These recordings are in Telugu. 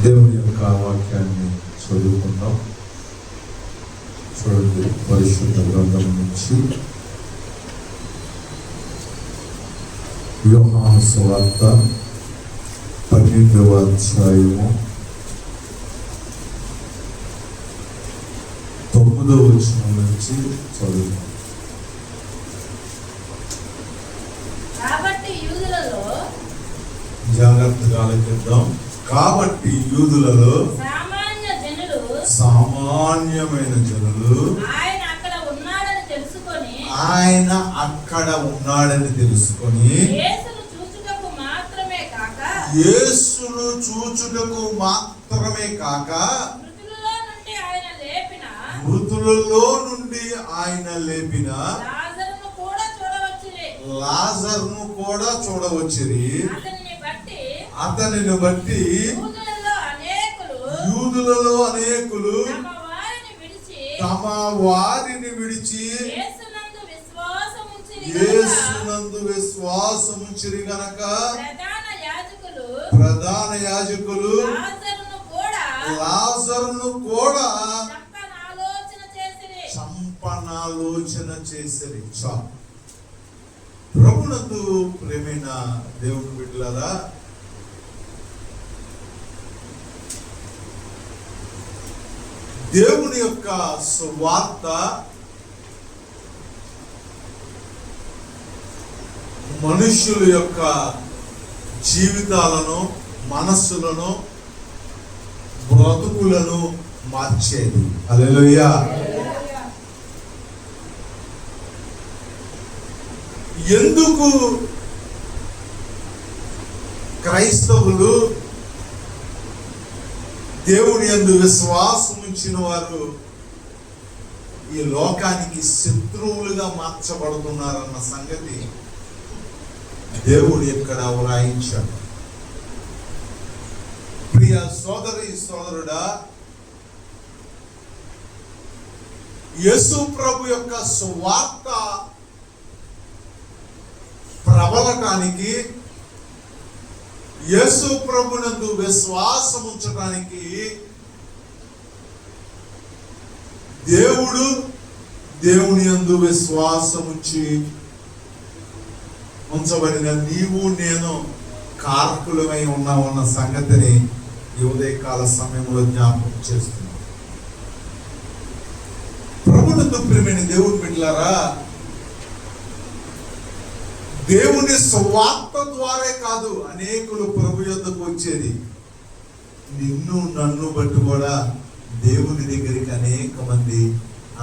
దేవుని యొక్క వాక్యాన్ని చదువుకుందాం. చూడండి, పరిశుద్ధ గ్రంథం నుంచి యోహాను సువార్త 12వ అధ్యాయము 9వ వచనం నుంచి చదువుతాం. జాగ్రత్తగా ఆలకిద్దాం. కాబట్టి యూదులలో సామాన్యమైన జనులు ఆయన అక్కడ ఉన్నాడని తెలుసుకొని యేసును చూచుటకు మాత్రమే కాక మృతులలో నుండి ఆయన లేపిన లాజరును కూడా చూడవచ్చిరి. అతనిని బట్టి యూదులలో అనేకులు తమ వారిని విడిచి యేసునందు విశ్వాసముంచిరి గనక ప్రధాన యాజకులు లాజరును కూడా చంపనాలోచన చేసిరి. ప్రభునందు ప్రేమైన దేవుని బిడ్డలారా, దేవుని యొక్క సువార్త మనుష్యుల యొక్క జీవితాలను, మనస్సులను, బ్రతుకులను మార్చేది. హల్లెలూయా. ఎందుకు క్రైస్తవులు, దేవుని యందు విశ్వాసం ఉంచిన వారు ఈ లోకానికి శత్రువులుగా మార్చబడుతున్నారన్న సంగతి దేవుడు ఇక్కడ వ్రాయించాడు. ప్రియ సోదరి సోదరుడా, యేసు ప్రభు యొక్క సువార్త ప్రబలటానికి, యేసు ప్రభునందు విశ్వాసం ఉంచడానికి దేవుడు దేవుని యందు విశ్వాసం ఉంచబడిన నీవు నేను కారకులమై ఉన్నామన్న సంగతిని ఈ ఉదయకాల సమయంలో జ్ఞాపకం చేస్తున్నాం. ప్రభునందు ప్రియమైన దేవుని బిడ్డలారా, దేవుని సువార్త ద్వారా కాదు అనేకులు ప్రభు యొద్దకు వచ్చేది. నిన్ను నన్ను బట్టి కూడా దేవుని దగ్గరికి అనేక మంది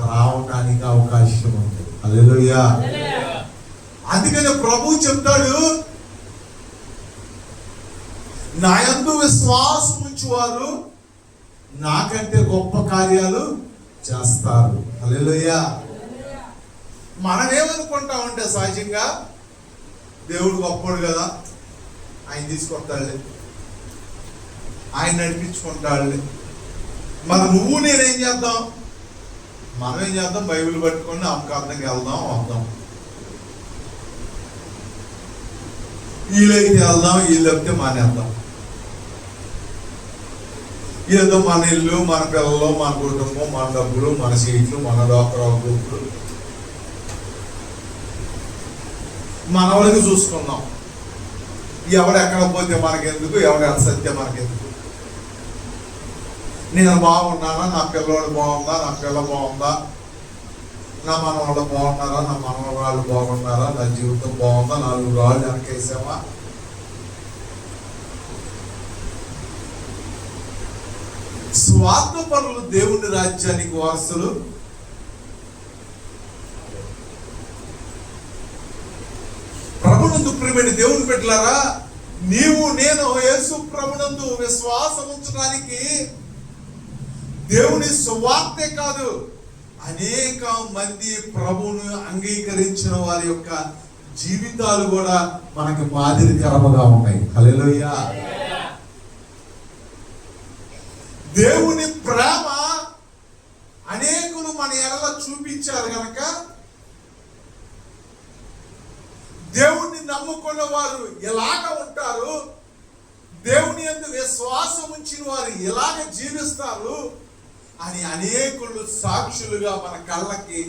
రావటానికి అవకాశం ఉంది. హల్లెలూయా. అందుకని ప్రభు చెప్తాడు, నా యందు విశ్వాసం ఉంచువారు నాకంటే గొప్ప కార్యాలు చేస్తారు. హల్లెలూయా. మనం ఏమనుకుంటామంటే సహజంగా దేవుడు గొప్పడు కదా, ఆయన తీసుకొస్తాడులే, ఆయన నడిపించుకుంటాడులే. మరి నువ్వు నేనేం చేద్దాం? మనం ఏం చేద్దాం? బైబిల్ పట్టుకొని అమ్మకార్థంగా వెళ్దాం, వద్దాం. వీళ్ళైతే వెళ్దాం, వీళ్ళు చెప్తే మానేద్దాం. ఏదో మన ఇల్లు, మన పిల్లలు, మన కుటుంబం, మన డబ్బులు, మన సీట్లు, మన డాక్టర్ గ్రూపులు మన వాళ్ళకి చూసుకుందాం. ఎవడు ఎక్కడ పోతే మనకెందుకు, ఎవడు అసత్య మనకెందుకు. నేను బాగున్నానా, నా పిల్లవాడు బాగుందా, నా పిల్ల బాగుందా, నా మనవాళ్ళు బాగున్నారా, నా మనవాళ్ళు బాగున్నారా, నా జీవితం బాగుందా, 4 రాళ్ళు వెనకేసామా. స్వార్థపరులు దేవుని రాజ్యానికి వారసులు. ప్రభునందు ప్రియమైన దేవుని బిడ్డలారా, నీవు నేను యేసు ప్రభునందు విశ్వాసం ఉంచడానికి దేవుని సువార్తే కాదు, అనేక మంది ప్రభువును అంగీకరించిన వారి యొక్క జీవితాలు కూడా మనకి మాదిరికరముగా ఉన్నాయి. హల్లెలూయా. దేవుని ప్రేమ అనేకులు మన ఎడల చూపించారు కనుక దేవుణ్ణి నమ్ముకున్న వారు ఎలాగ ఉంటారు, దేవుని యందు విశ్వాసం ఉంచిన వారు ఇలాగ జీవిస్తారు అని అనేకులు సాక్షులుగా మన కళ్ళకి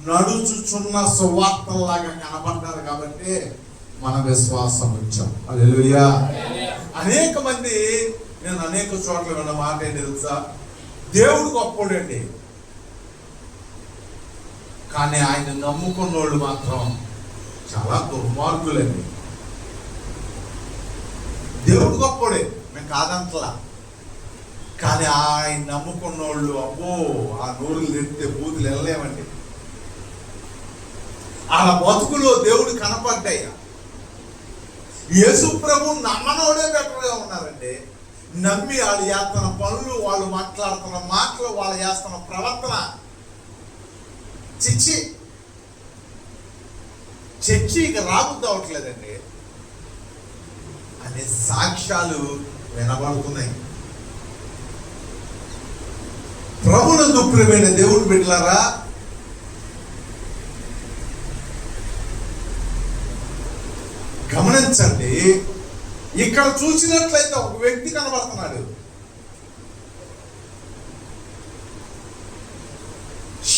నడుచుచున్న సువార్తల్లాగా కనబడ్డారు కాబట్టి మన విశ్వాసం ఉంచాం. హల్లెలూయా. అనేక మంది, నేను అనేక చోట్ల విన్న మాట ఏంటి తెలుసా, దేవుడు గొప్పోడండి, కానీ ఆయన నమ్ముకున్న వాళ్ళు మాత్రం చాలా దుర్మార్గులండి. దేవుడు గొప్పోడే, మేము కాదంటలా, కానీ ఆయన నమ్ముకున్న వాళ్ళు అబ్బో ఆ నోరులు తెరిస్తే బూతులు వెళ్ళలేమండి. ఆ బతుకులో దేవుడు కనపడ్డాయి. యేసు ప్రభు నమ్మనోడే బెటర్గా ఉన్నారండి. నమ్మి వాళ్ళు చేస్తున్న పనులు, వాళ్ళు మాట్లాడుతున్న మాటలు, వాళ్ళు చేస్తున్న ప్రవర్తన చర్చికి రాబుద్ది అవట్లేదండి అనే సాక్ష్యాలు వినబడుతున్నాయి. ప్రభునందు ప్రియమైన దేవుడు బిడ్డలారా, గమనించండి. ఇక్కడ చూసినట్లయితే ఒక వ్యక్తి కనబడుతున్నాడు.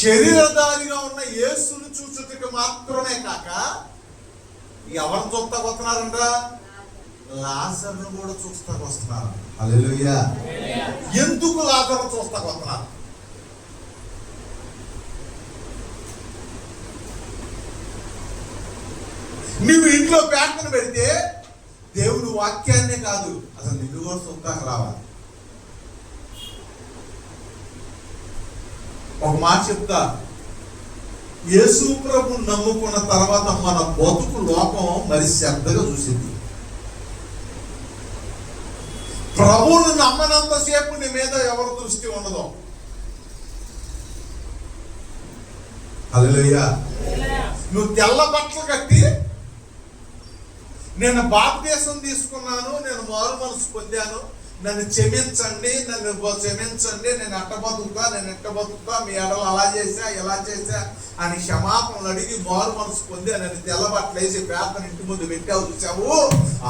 శరీరధారిగా ఉన్న యేసును చూచుటకు మాత్రమే కాక ఎవరిని చూస్తాకు వస్తున్నారంట, లాజరును కూడా చూస్తాకు వస్తున్నారు. హల్లెలూయా. ఎందుకు లాజరును చూస్తాకు వస్తున్నారు? నువ్వు ఇంట్లో ప్రార్థన పెడితే దేవుడు వాక్యాన్నే కాదు, అసలు నిన్ను కూడా చూస్తాకు రావాలి. ఒక మాట చెప్తా, యేసు ప్రభు నమ్ముకున్న తర్వాత మన బతుకు లోకం మరి శ్రద్ధగా చూసింది. ప్రభువును నమ్మనంతసేపు నీ మీద ఎవరు దృష్టి ఉండదు. హల్లెలూయా. నువ్వు తెల్ల బట్టలు కట్టి నేను బాప్తిసం తీసుకున్నాను, నేను మారు మనసు పొందాను, నన్ను క్షమించండి, నన్ను క్షమించండి, నేను ఎట్ట బతుకుతా, మీ ఎడలు అలా చేశా ఇలా చేశా అని క్షమాపణలు అడిగి మారు మనసు పొంది నన్ను తెల్లబట్టలు వేసి ప్రార్థన ఇంటి ముందు పెట్టావు చూసావు,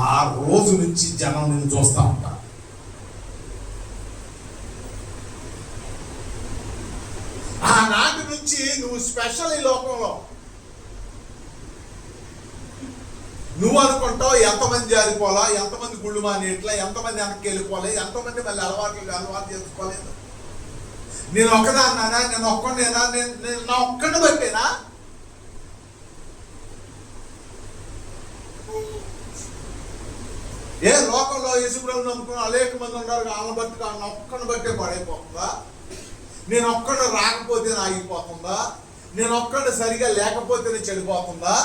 ఆ రోజు నుంచి జనం నిన్ను చూస్తా ఉంటా. ఆనాటి నుంచి నువ్వు స్పెషల్ ఈ లోకంలో. నువ్వు అనుకుంటావు ఎంతమంది జారిపోలా, ఎంతమంది గుళ్ళు మానేట్లా, ఎంతమంది వెనక్కి వెళ్ళిపోలే, ఎంతమంది మళ్ళీ అలవాటు చేసుకోలేదు. నేను ఒక్కదాన్నానా, నేను ఒక్కడేనా, నేను నా ఒక్కడిని బట్టేనా? ఏ లోకంలో యేసుప్రభువు నమ్ముకున్న అనేక మంది ఉన్నారు, వాళ్ళని బట్టి వాళ్ళని ఒక్కడిని బట్టే పడైపోతుందా? నేను ఒక్కడు రాకపోతే ఆగిపోతుందా? నేను ఒక్కడు సరిగా లేకపోతేనే చెడిపోతుందా?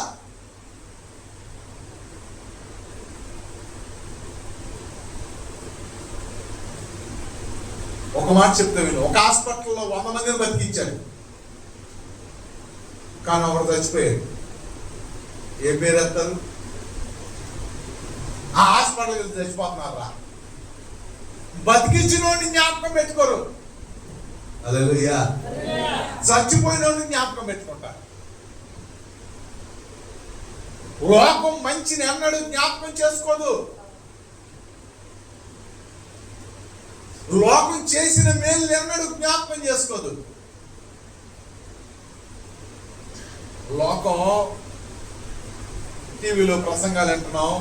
ఒక మాట చెప్తా విను. ఒక హాస్పిటల్లో 100 మందిని బతికించాడు, కానీ ఒకరు చచ్చిపోయాడు. ఏ పేరు ఎత్తారు? ఆ హాస్పిటల్ చచ్చిపోతున్నారా? బతికించిన వాడిని జ్ఞాపకం పెట్టుకోరు. హల్లెలూయా. చచ్చిపోయిన వాడిని జ్ఞాపకం పెట్టుకుంటారు. లోకం మంచిని అన్నాడు జ్ఞాపకం చేసుకోదు. లోకం చేసిన మేలు ఎన్నడూ జ్ఞాపకం చేసుకోదు. లోకం టీవీలో ప్రసంగాలు వింటున్నాం,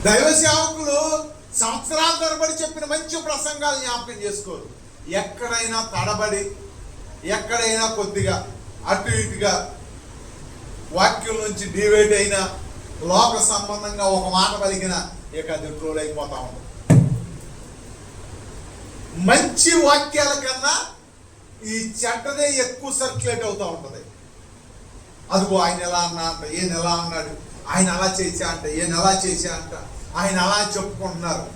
దైవ సేవకులు సంవత్సరాల తరబడి చెప్పిన మంచి ప్రసంగాలు జ్ఞాపకం చేసుకోరు. ఎక్కడైనా తడబడి, ఎక్కడైనా కొద్దిగా అటు ఇటుగా వాక్యం నుంచి డివైడ్ అయిన లోక సంబంధంగా ఒక మాట పలికిన ఇక అది ట్రోల్ అయిపోతా ఉంటుంది. మంచి వాక్యాల కన్నా ఈ చెడ్డదే ఎక్కువ సర్క్యులేట్ అవుతూ ఉంటుంది. అదిగో ఆయన ఎలా అన్నా అంట, ఈయన ఎలా అన్నాడు, ఆయన అలా చేసా అంట, ఈయన ఎలా చేసా అంట, ఆయన అలా చెప్పుకుంటున్నారు.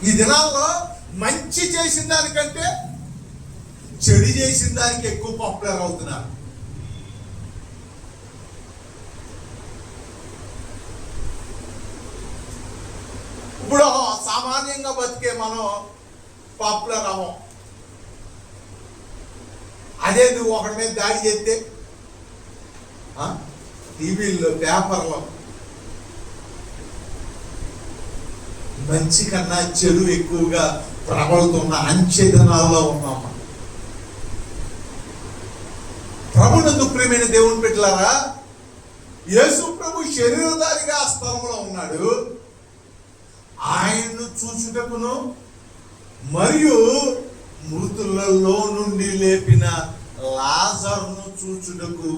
ఈ దినాల్లో మంచి చేసిన దానికంటే చెడు చేసిన దానికి ఎక్కువ పాపులర్ అవుతున్నారు. ఇప్పుడు సామాన్యంగా బతికే మనం పాపులర్ అవ్వం. అదే నువ్వు ఒకరి మీద దాడి చేస్తే టీవీల్లో, పేపర్లో మంచి కన్నా చెడు ఎక్కువగా ప్రబలుతున్న అంచె దినాల్లో ఉన్నాం. ప్రభునందు ప్రియమైన దేవుని బిడ్డలారా, యేసు ప్రభు శరీరధారిగా ఆ స్థలంలో ఉన్నాడు. ఆయన్ను చూచుటకును మరియు మృతులలో నుండి లేపిన లాజరును చూచుటకు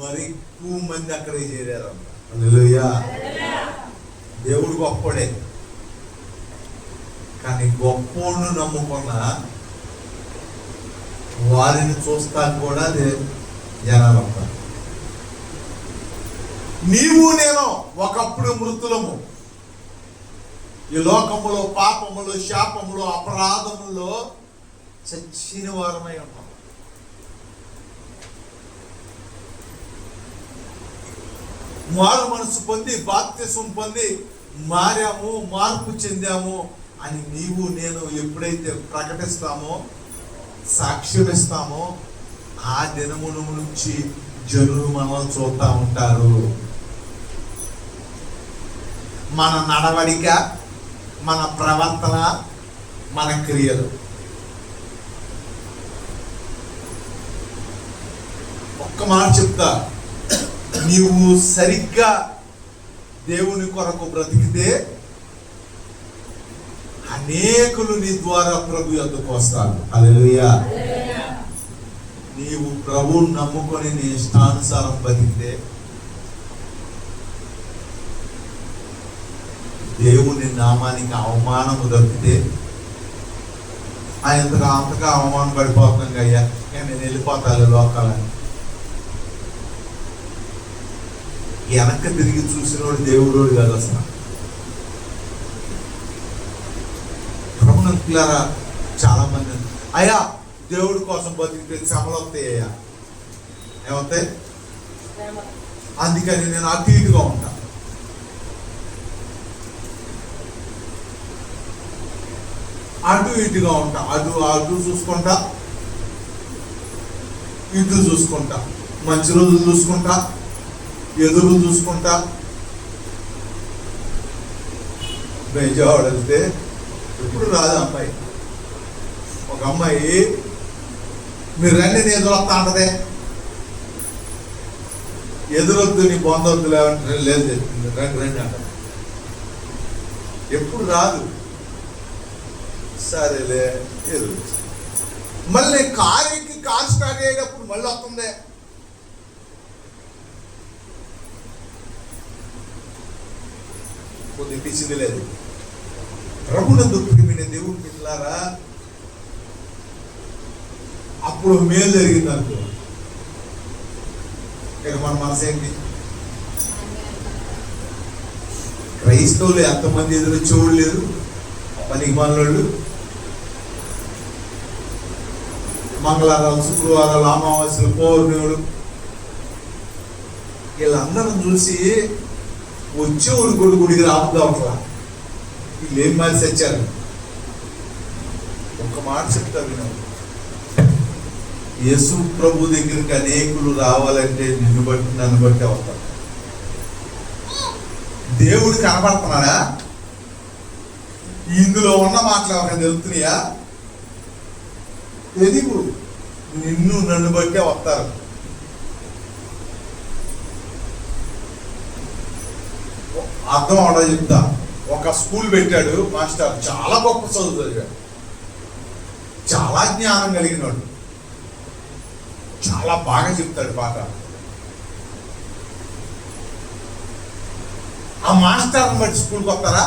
మరి ఎక్కువ మంది అక్కడికి చేరారు. హల్లెలూయా. దేవుడు గొప్పోడే, కానీ గొప్పోడును నమ్ముకున్న వారిని చూస్తాను కూడా జనాలు వస్తారు. నీవు నేను ఒకప్పుడు మృతులము, ఈ లోకములో పాపములో శాపములో అపరాధములో చచ్చిన వారమై ఉన్నాం. మారు మనసు పొంది బాప్తిసం పొంది మారాము, మార్పు చెందాము అని నీవు నేను ఎప్పుడైతే ప్రకటిస్తామో, సాక్ష్యమిస్తామో, ఆ దినముల నుంచి జనులు మనల్ని చూస్తూ ఉంటారు. మన నడవడిక, మన ప్రవర్తన, మన క్రియలు. ఒక్క మాట చెప్తా, నీవు సరిగ్గా దేవుని కొరకు బ్రతికితే అనేకులు నీ ద్వారా ప్రభు యొద్దకు వస్తారు. హల్లెలూయా. నీవు ప్రభువుని నమ్ముకొని నీ ఇష్టానుసారం బతికితే దేవుని నామానికి అవమానము దొరికితే అంతగా అవమానం పడిపోతున్నాం అయ్యా, నేను వెళ్ళిపోతాను లోకాలని. వెనక్కి తిరిగి చూసినోడు దేవుడు కాదు అసలు. ప్రభునంతులారా, చాలా మంది అయ్యా దేవుడి కోసం బతికితే శ్రమలు వస్తాయి అయ్యా. ఏమవుతాయి? అందుకని నేను అటు ఇటుగా ఉంటా. అటు ఇటుగా ఉంటా, అటు చూసుకుంటా, ఇటు చూసుకుంటా, మంచి రోజులు చూసుకుంటా, ఎదురు చూసుకుంటా. బెజవాడ వెళ్తే ఎప్పుడు రాదు అమ్మాయి, ఒక అమ్మాయి మీరు రండి నేను ఎదురొస్తా అంటదే. ఎదురొద్దు నీ బొందొద్దు లేదు చెప్తుంది, రండి రండి అంట. ఎప్పుడు రాదు. సరేలే ఎదురు. మళ్ళీ కారు స్టార్ట్ అయ్యేటప్పుడు మళ్ళీ వస్తుంది. కొద్ది పిచ్చింది లేదు. ప్రభునందు ప్రియమైన దేవుని బిడ్డలారా, అప్పుడు మేలు జరిగింది అనుకో, ఇక మన మనసు ఏంటి? క్రైస్తవులు ఎంతమంది ఎదురు చూడలేరు, పనికి మనోళ్ళు. మంగళవారాలు, శుక్రవారాలు, అమావాస్యలు, పౌర్ణములు, వీళ్ళందరం చూసి వచ్చేవాడు గుడికి రాముగా అట్లా వీళ్ళు ఏం మారి తెచ్చారు. ఒక మాట చెప్తా విను, యేసు ప్రభు దగ్గరికి అనేకులు రావాలంటే నిన్ను బట్టి నన్ను బట్టి అవుతారు. దేవుడు కనబడుతున్నాడా? ఇందులో ఉన్న మాటలు ఎవరికి తెలుస్తున్నాయా? ఎదుగు నిన్ను నన్ను బట్టే వస్తారు. అర్థం అవడం చెప్తా. ఒక స్కూల్ పెట్టాడు మాస్టర్, చాలా గొప్ప చదువు చదివాడు, చాలా జ్ఞానం కలిగినాడు, చాలా బాగా చెప్తాడు పాట. ఆ మాస్టర్ని బట్టి స్కూల్కి వస్తారా?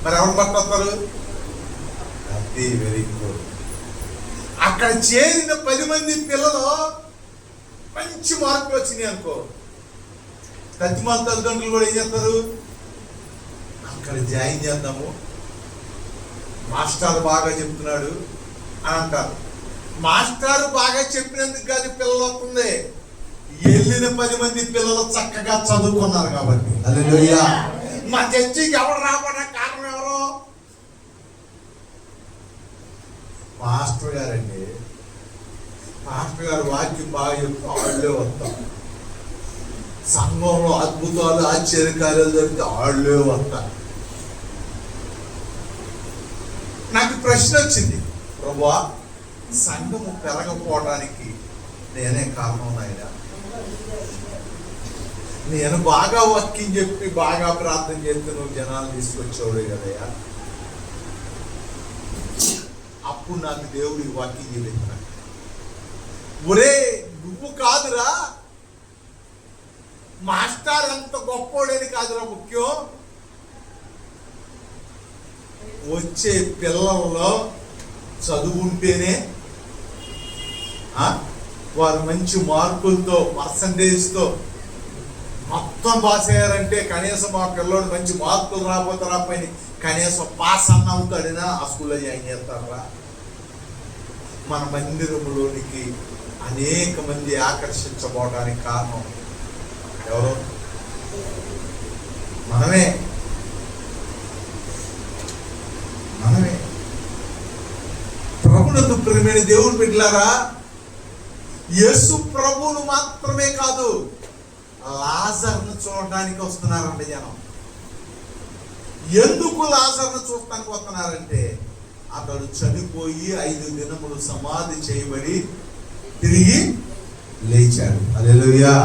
మరి ఎవరిని బట్టి వస్తారు? అది వెరీ గుడ్. అక్కడ చేరిన 10 మంది పిల్లలు మంచి మార్కులు వచ్చినాయి అనుకో, తల్లిదండ్రులు తల్లిదండ్రులు కూడా ఏం చేస్తారు? అక్కడ జాయిన్ చేద్దాము, మాస్టర్ బాగా చెప్తున్నాడు అని అంటారు. మాస్టర్ బాగా చెప్పినందుకు కాదు పిల్లలు వస్తుంది, వెళ్ళిన 10 మంది పిల్లలు చక్కగా చదువుకున్నారు కాబట్టి. హల్లెలూయా. మా చర్చికి ఎవరు రాబోయే కారణం ఎవరు? మాస్టర్ గారండి. మాస్టర్ గారు వాక్యం బాగా చెప్తే వాళ్ళే వస్తాం. సంఘంలో అద్భుతాలు ఆశ్చర్యకార్యాలు జరిగితే వాళ్ళే వస్తారు. ప్రశ్న వచ్చింది, ప్రభువా సంఘము పెరగకపోవడానికి నేనే కారణం నాయనా? నేను బాగా వాక్యం చెప్పి బాగా ప్రార్థన చేస్తే నువ్వు జనాలు తీసుకొచ్చేవాడు కదయ్యా. అప్పుడు నాకు దేవుడు ఈ వాక్యం చెప్తున్నాడు, ఒరే నువ్వు కాదురా, మాస్టర్ అంత గొప్పోడేది కాదురా, ముఖ్యం వచ్చే పిల్లల్లో చదువు ఉంటేనే, వారు మంచి మార్కులతో పర్సంటేజ్తో మొత్తం పాస్ అయ్యారంటే కనీసం ఆ పిల్లోడు మంచి మార్కులు రాకపోతే కనీసం పాస్ అన్న అవుతాడైనా ఆ స్కూల్లో జాయిన్ చేస్తారా? మన మందిరంలోనికి అనేక మంది ఆకర్షించబోవడానికి కారణం ఎవరు? మనమే. ప్రభువునందు ప్రియమైన దేవుని బిడ్డలారా, యేసు ప్రభువును మాత్రమే కాదు, లాజర్ను చూడడానికి వస్తున్నారండి జనం. ఎందుకు లాజర్ను చూడటానికి వస్తున్నారంటే అతడు చనిపోయి 5 దినములు సమాధి చేయబడి తిరిగి లేచాడు. హల్లెలూయా.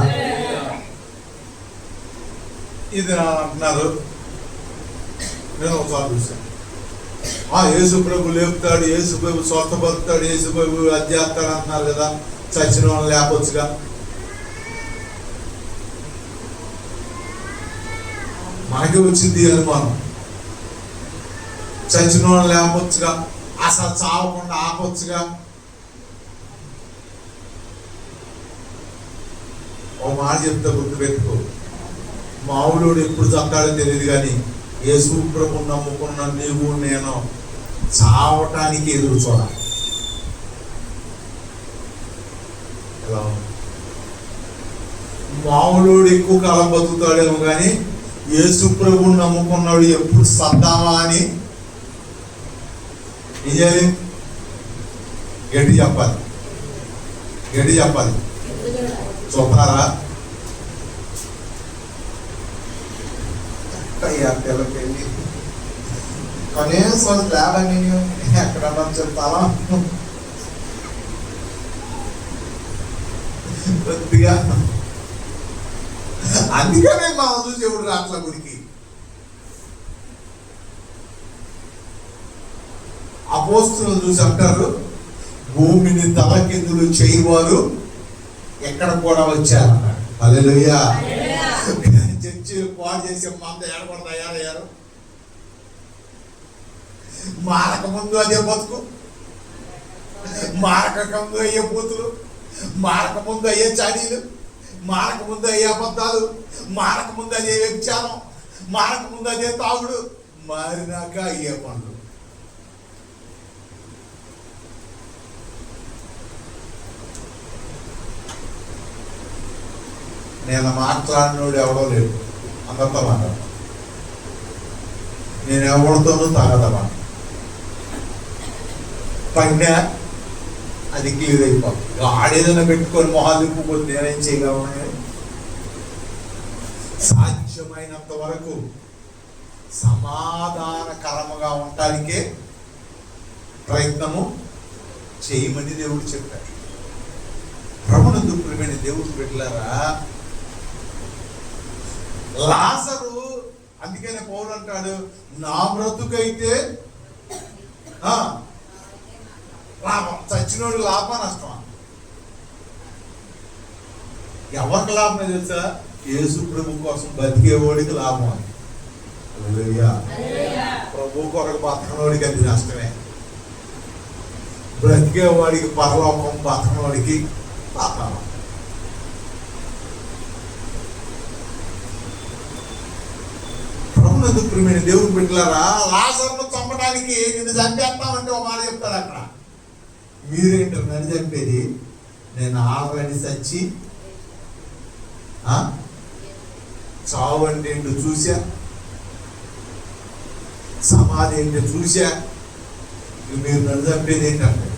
ఇది అంటున్నారు, నేను ఒకసారి చూశాను, యేసు ప్రభు లేపుతాడు, యేసు ప్రభు స్వస్థపరుస్తాడు, యేసు ప్రభు అధ్యాత్తాడు అంటున్నారు కదా, చచ్చిన వాళ్ళు లేపొచ్చుగా. మనకి వచ్చింది అనుమానం, చచ్చిన వాళ్ళు లేపొచ్చుగా, అసలు చావకుండా ఆపొచ్చుగా. ఓ మాట చెప్తే గుర్తుపెట్టుకో, మావులోడు ఎప్పుడు చస్తాడో తెలియదు కానీ యేసు ప్రభు నమ్ముకున్న నీవు నేను చావటానికి ఎదురు చూడాలి. ఎలా మావులోడు ఎక్కువ కాలం బతుకుతాడేమో కానీ యేసు ప్రభువుని నమ్ముకున్నాడు ఎప్పుడు సద్దామా అని ఏం చేయాలి? గట్టి చెప్పాలి. చూస్తున్నారా? పిల్లకి కనీసం లేదని ఎక్కడన్నా చెప్తారా? కొద్దిగా అందుకనే మా చూసేవాడు రాట్ల గుడికి. అపోస్తులు చూసి అంటారు, భూమిని తలకిందులు చేయవారు ఎక్కడ కూడా వచ్చారన్నాడు. హల్లెలూయా. చర్చిలు పాడు చేసే మంద ఏడబడి తయారయ్యారు. మారక ముందు అదే బతుకు, మారక ముందు అయ్యే బూతులు, మారక ముందు అయ్యే చాడీలు, మారక ముందు అయ్యే అబద్ధాలు, మారక ముందు అదే వ్యభిచారం, మారక ముందు అదే తాగుడు, మారినాక అయ్యే పనులు. నేను మాట్లాడినోడు ఎవడో లేడు, అందరితో మాట్లాడు. నేను ఎవరితోనూ తాగదమాట పైన అది క్లియర్ అయిపోతుంది. ఆడేదైనా పెట్టుకొని మొహాలు తిప్పుకొని నేనేం చేయగలను? సాధ్యమైనంత వరకు సమాధానకరముగా ఉండటానికే ప్రయత్నము చేయమని దేవుడు చెప్పాడు. ప్రభువునందు ప్రియమైన దేవుడు బిడ్డలారా, లాజరు, అందుకనే పౌలు అంటాడు, నా బ్రతుకైతే లాభం, చచ్చినోడు లాభం నష్టమా? ఎవరికి లాభమే తెలుసా? యేసు ప్రభు కోసం బతికేవాడికి లాభం అని. ప్రభు కొరకు బతకనోడికి అది నష్టమే. బ్రతికేవాడికి పరలోకం, బతకనోడికి పాపం. ప్రభువునందు ప్రియమైన దేవుని బిడ్డలారా, లాజరును చంపడానికి నిన్ను చంపేస్తామంటే ఒక మాట చెప్తాడు అక్కడ. మీరేంటారు నన్ను చంపేది? నేను ఆల్రెడీ చచ్చి చావు అంటే ఏంటో చూసా, సమాధి ఏంటో చూసా, మీరు నన్ను చంపేది ఏంటంటే.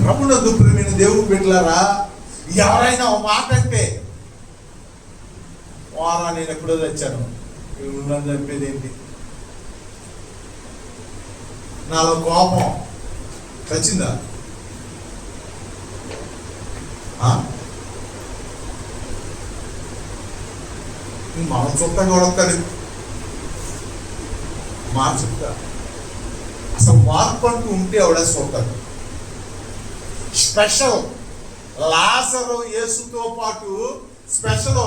ప్రభువునందు ప్రియమైన దేవుని బిడ్డలారా, ఎవరైనా ఒక మాట అంటే వారా నేను ఎప్పుడో తెచ్చాను, నన్ను చంపేది ఏంటి? నాలో కోపం వచ్చిందా? మనం చూస్తా కూడా వస్తాడు మార్చుతా. అసలు మార్పు అంటూ ఉంటే ఎవడే చూస్తాడు. స్పెషల్ లాజరు యేసుతో పాటు స్పెషల్.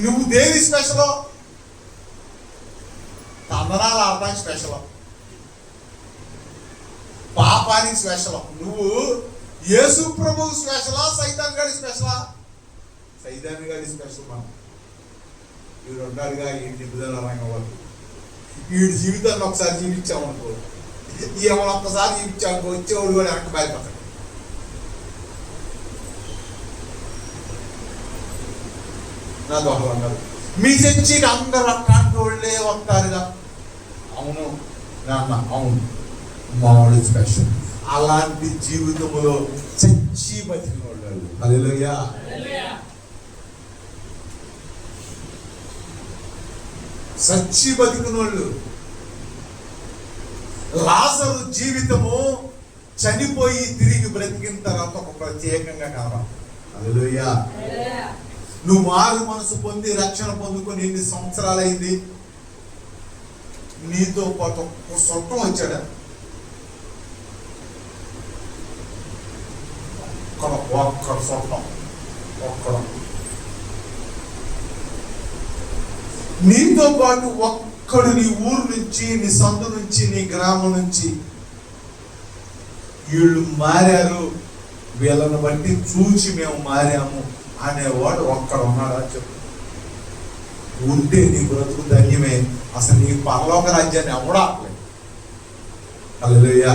నువ్వు దేని స్పెషల్? తందనాలు ఆడటానికి స్పెషల్, పాపానికి స్పెషల్. నువ్వు యేసు ప్రభువు స్పెషలా, సైతాన్ గారి స్పెషలా? సైతాన్ గారి స్పెషల్. మనం వీడు ఉన్నాడుగా ఈ నిబుదల రంగం వాళ్ళు, వీడి జీవితాన్ని ఒకసారి జీవించామనుకో, ఏమైనా ఒక్కసారి జీవించామనుకో, వచ్చేవాడు కూడా వెనక్కి భయపడతాడు. నా దొంగలు అన్నారు, మీ చర్చికి అందరూ అట్లాంటి వాళ్ళే వస్తారుగా. అవును నాన్న, అవును, మామూలు స్పెషల్. అలాంటి జీవితంలో చచ్చి బతికిన వాళ్ళు. హల్లెలూయా. సచ్చి బతికిన వాళ్ళు. లాజరు జీవితము చనిపోయి తిరిగి బ్రతికిన తర్వాత ఒక ప్రత్యేకంగా కావాలి. హల్లెలూయా. నువ్వు మారు మనసు పొంది రక్షణ పొందుకొని ఎన్ని సంవత్సరాలైంది? నీతో పాటు ఒక సొట్టం వచ్చాడా? ఒక్కడ సొట్టం, ఒక్కడ. నీతో పాటు ఒక్కడు నీ ఊరు నుంచి, నీ సందు నుంచి, నీ గ్రామం నుంచి వీళ్ళు మారారు, వీళ్ళని బట్టి చూసి మేము మారాము అనేవాడు ఒక్కడ ఉన్నాడా? చెప్పు. ఉంటే నీ బ్రతుకు ధన్యమే. అసలు నీ పరలోక రాజ్యాన్ని ఎవడా ఆపలేదు. హల్లెలూయా.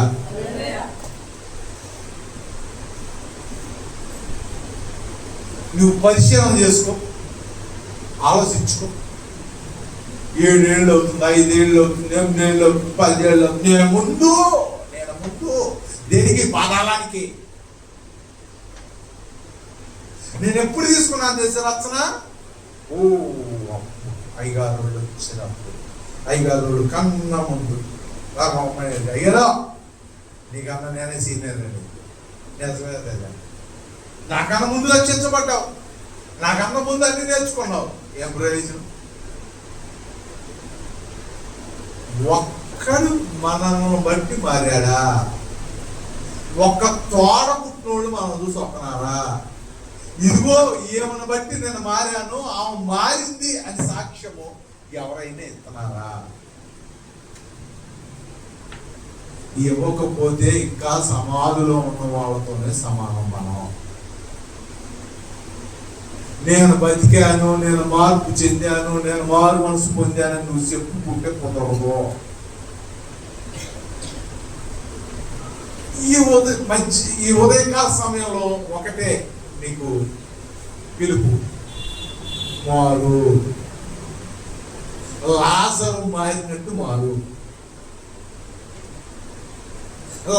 నువ్వు పరిశీలన చేసుకో, ఆలోచించుకో. 7 ఏళ్ళు అవుతుంది, 5 ఏళ్ళు అవుతుంది, 8 ఏళ్ళు అవుతుంది, 10 ఏళ్ళు అవుతుంది. నేను ముందు దేనికి? పాదాలానికి. నేను ఎప్పుడు తీసుకున్నాను తెలిసిన రచన? అయ్యగారు వచ్చినప్పుడు, అయ్యగారు కన్నా ముందు అయ్యారా నీకన్నా నేనే సీనియర్ అండి. నిజమే, నాకన్నా ముందు రక్షించబడ్డావు, నాకన్నా ముందు అన్ని నేర్చుకున్నావు. ఏం ప్రయోజనం? ఒక్కడు మనల్ని బట్టి మారాడా? ఒక్క తోడ పుట్టినోళ్ళు మనం చూసి ఒక్కనారా? ఇదిగో ఏమని బట్టి నేను మారాను, ఆమె మారింది అని సాక్ష్యము ఎవరైనా ఇస్తున్నారా? ఇవ్వకపోతే ఇంకా సమాధిలో ఉన్న వాళ్ళతోనే సమానం. మనం నేను బతికాను, నేను మార్పు చెందాను, నేను మారు మనసు పొందానని నువ్వు చెప్పుకుంటే కుదరదు. ఈ ఉదయకాల సమయంలో ఒకటే నీకు పిలుపు, మారు. లాజరు మారినట్టు మారు.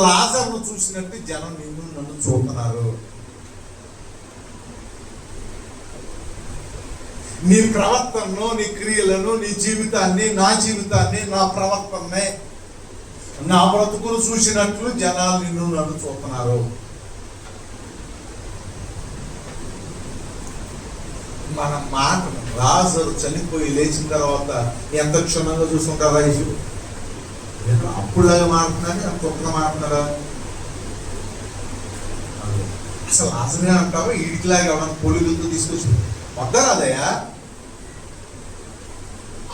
లాజరును చూసినట్టు జనం నిన్ను నన్ను చూస్తున్నారు. నీ ప్రవర్తనను, నీ క్రియలను, నీ జీవితాన్ని, నా జీవితాన్ని, నా ప్రవర్తనని, నా బ్రతుకును చూసినట్లు జనాలు నిన్ను నన్ను చూస్తున్నారు. మన మాట లాజరు చనిపోయి లేచిన తర్వాత ఎంత క్షుణ్ణంగా చూసుకుంటారా? అప్పుడులాగా మాట్లాడుతున్నారా, అంత ఒక్కగా మాట్లాడుతున్నారా? అసలు లాజరుగా అంటావా? ఈడికిలాగా ఎవరైనా పొలుగులతో తీసుకొచ్చి వద్దరాదయ్యా?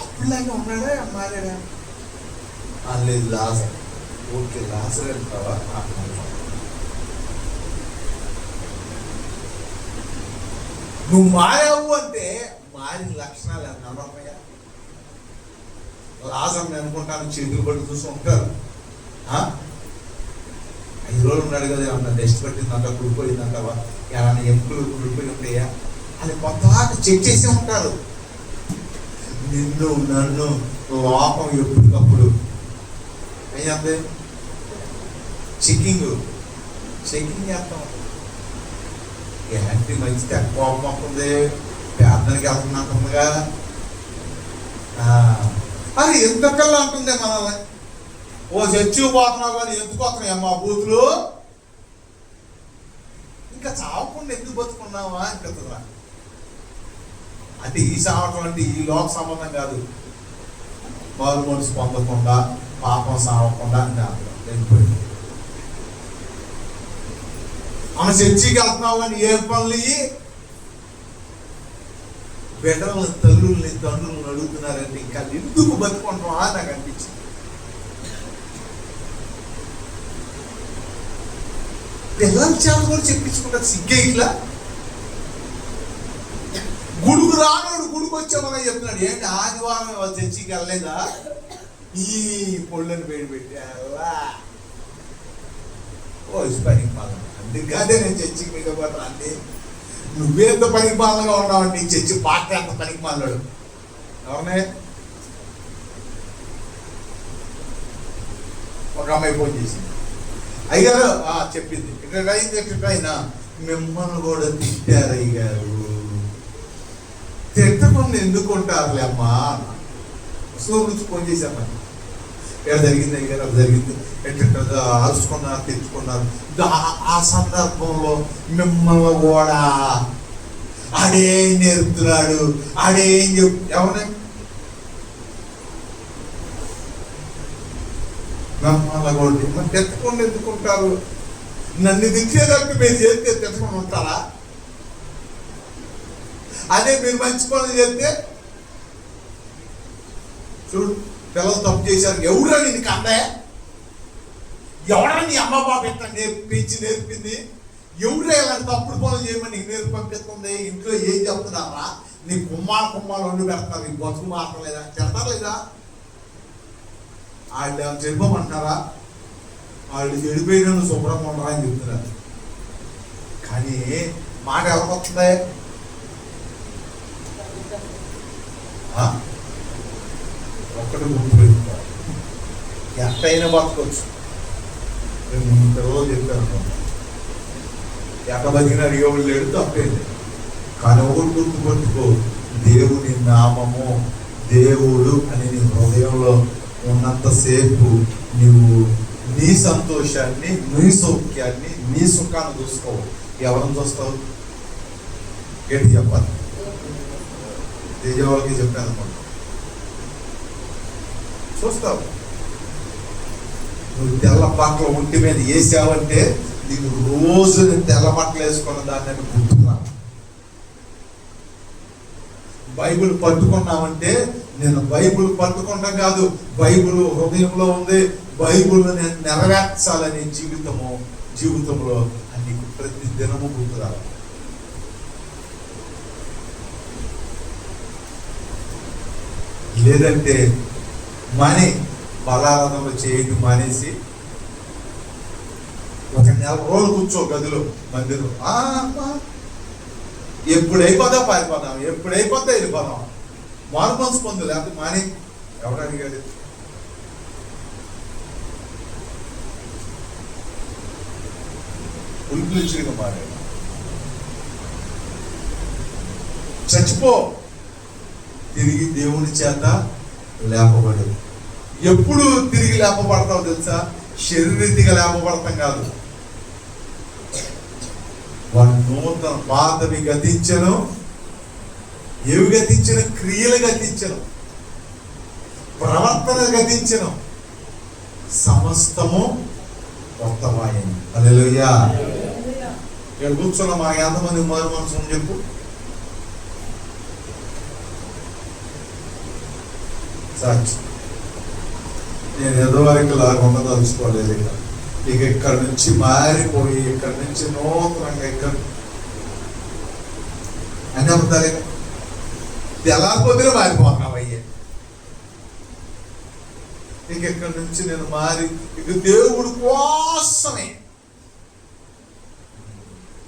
అప్పుడులాగా ఉన్నాడా, మారాడా? లేదు లాజర్. ఓకే, లాజర్ అంటావా? నువ్వు మారావు అంటే మారిన లక్షణాలు కనబడతాయా? లాజర్ని అనుకుంటాను చేతులు పట్టి చూస్తూ ఉంటారు. 5 రోజులు ఉన్నాడు కదా, ఏమన్నా డస్ట్ పట్టిందంట, కుడిపోయిందంటావా, ఏమన్నా ఎముకలు కుడిపోయి ఉంటాయా అని కొత్తగా చెక్ చేసి ఉంటారు. నిన్ను నన్ను లోపం ఎప్పటికప్పుడు అయ్యింది చెకింగ్ చేస్తాం. ఏంటి మంచిది, కోపం వస్తుంది, ప్రార్థనకి వెళ్తున్నట్టుందిగా, అది ఎంతకల్లా అంటుందే మనల్ని. ఓ చర్చి పోతున్నావు కానీ ఎందుకు వస్తున్నాయి అమ్మా బూతులు, ఇంకా చావకుండా ఎందుకు బతుకున్నావా అనిపిస్తుందా? అంటే ఈ సావటం అంటే ఈ లోక సంబంధం కాదు, మారు మనసు పొందకుండా పాపం సావకుండా అని వెళ్ళిపోయింది. మన చర్చికి వెళ్తున్నావు కానీ ఏ పనులు బిడ్డలని తల్లుల్ని తండ్రులను అడుగుతున్నారంటే ఇంకా ఎందుకు బతుకుంటావా అని నాకు అనిపించింది. పిల్లల చేత కూడా చెప్పించుకుంటారు సిగ్గే ఇట్లా. గుడుకు రానోడు గుడికి వచ్చామని చెప్తున్నాడు. ఏంటి ఆదివారం వాళ్ళ చర్చికి వెళ్ళలేదా? ఈ పొళ్ళని వేడి పెట్టా పనికి పాలన అందుకదే నేను చర్చికి మిగతా అండి. నువ్వేంత పనికి పాలనగా ఉన్నావండి, ఈ చర్చి పార్టీ అంత పనికి మాలాడు. ఎవరినే ఒక అమ్మాయి ఫోన్ చేసింది, అయ్యారు చెప్పింది ఇక్కడ అయింది ఎట్లయినా మిమ్మల్ని కూడా తిట్టారు అయ్యారు. తిట్టకుండా ఎందుకు ఉంటారులే అమ్మా. స్కూల్ నుంచి ఫోన్ చేశాను, ఇక్కడ జరిగింది అయ్యారు, అది జరిగింది, ఎట్లా అరుచుకున్నారు తెచ్చుకున్నారు. ఆ సందర్భంలో మిమ్మల్ని కూడా ఆడేం నేర్పుతున్నాడు, ఆడేం ఎవరైనా మిమ్మల్ని కూడా మరి తెచ్చకుండా ఎందుకుంటారు? నన్ను తిట్టేదానికి మీరు చేస్తే తెచ్చకుండా ఉంటారా? అదే మీరు మంచి పనులు చేస్తే చూడు, పిల్లలు తప్పు చేశారు, ఎవరా నీకు అన్నయ్య, ఎవరా నీ అమ్మ బాబు ఎట్లా పెంచి నేర్పింది, ఎవరా ఇలాంటి తప్పుడు పనులు చేయమని నీకు నేర్పి పంపిస్తుంది, ఇంట్లో ఏం చెప్తున్నారా, నీ కుమ్మాలు వండి పెడతారు, నీ బతుకు మాత్రం లేదా తిడతారు లేదా? వాళ్ళు ఏమైనా చెడిపోమంటున్నారా? వాళ్ళు చెడిపోయిన శుభ్రంగా ఉండరా అని చెప్తున్నారు. కానీ మాట ఎవరికి వస్తుంది? ఒక్కటి గుర్తుపెట్టుకోవాలి, ఎట్టయినా బతకొచ్చు. నేను పిల్లలు చెప్పాను, ఎట్ట బతికిన అడిగేవాళ్ళు లేడు, తప్పేది. కానీ ఒకటి గుర్తుపెట్టుకో, దేవుని నామము దేవుడు అని నీ హృదయంలో ఉన్నంతసేపు నువ్వు నీ సంతోషాన్ని, నీ సౌఖ్యాన్ని, నీ సుఖాన్ని చూసుకోవు. ఎవరిని చూస్తావు? ఏంటి చెప్పాలి? తేజవాళ్ళకి చెప్పాను అనమాట, చూస్తావు. నువ్వు తెల్ల బట్టలు ఒంటి మీద వేసావంటే నీకు రోజు తెల్ల బట్టలు వేసుకున్న దాన్ని గుర్తున్నా. బైబిల్ పట్టుకున్నామంటే నేను బైబిల్ పట్టుకుంటాం కాదు, బైబిల్ హృదయంలో ఉంది, బైబిల్ నేను నెరవేర్చాలనే జీవితంలో నీకు ప్రతి దినము గుర్తురాలి. లేదంటే బలారాధనలు చేయడం మానేసి ఒక నెల రోజులు కూర్చో గదిలో మందిరం, ఎప్పుడైపోదా పారిపోదాం, ఎప్పుడైపోతా వెళ్ళిపోదాం, మారు మనసు పొందు. లేకపోతే మానే ఎవరు అడిగాడు? ఉల్పిలిచిగా మారాడు. చచ్చిపో, తిరిగి దేవుని చేత లేపబడు. ఎప్పుడు తిరిగి లేపబడతావు తెలుసా? శరీరీతిగా లేపబడతాం కాదు, వాడు నూతన పాతవి గతించను, ఏవి గతించను? క్రియలు గతించను, ప్రవర్తన గతించను, సమస్తము కొత్తమాయను. హల్లెలూయా. ఇక్కడ కూర్చున్న మా ఎంతమంది మారు మనసు చెప్పు. సాక్షి నేను ఎదవరికి లాగా ఉండదలుచుకోలేదు. ఇక ఇక్కడి నుంచి మారిపోయి, ఇక్కడి నుంచి నూతనంగా ఇక్కడ అని అబద్ధాలే తెల్లారిపోతే మారిపోతున్నావయ్యే. ఇక ఇక్కడి నుంచి నేను మారి ఇక దేవుడు కోసమే,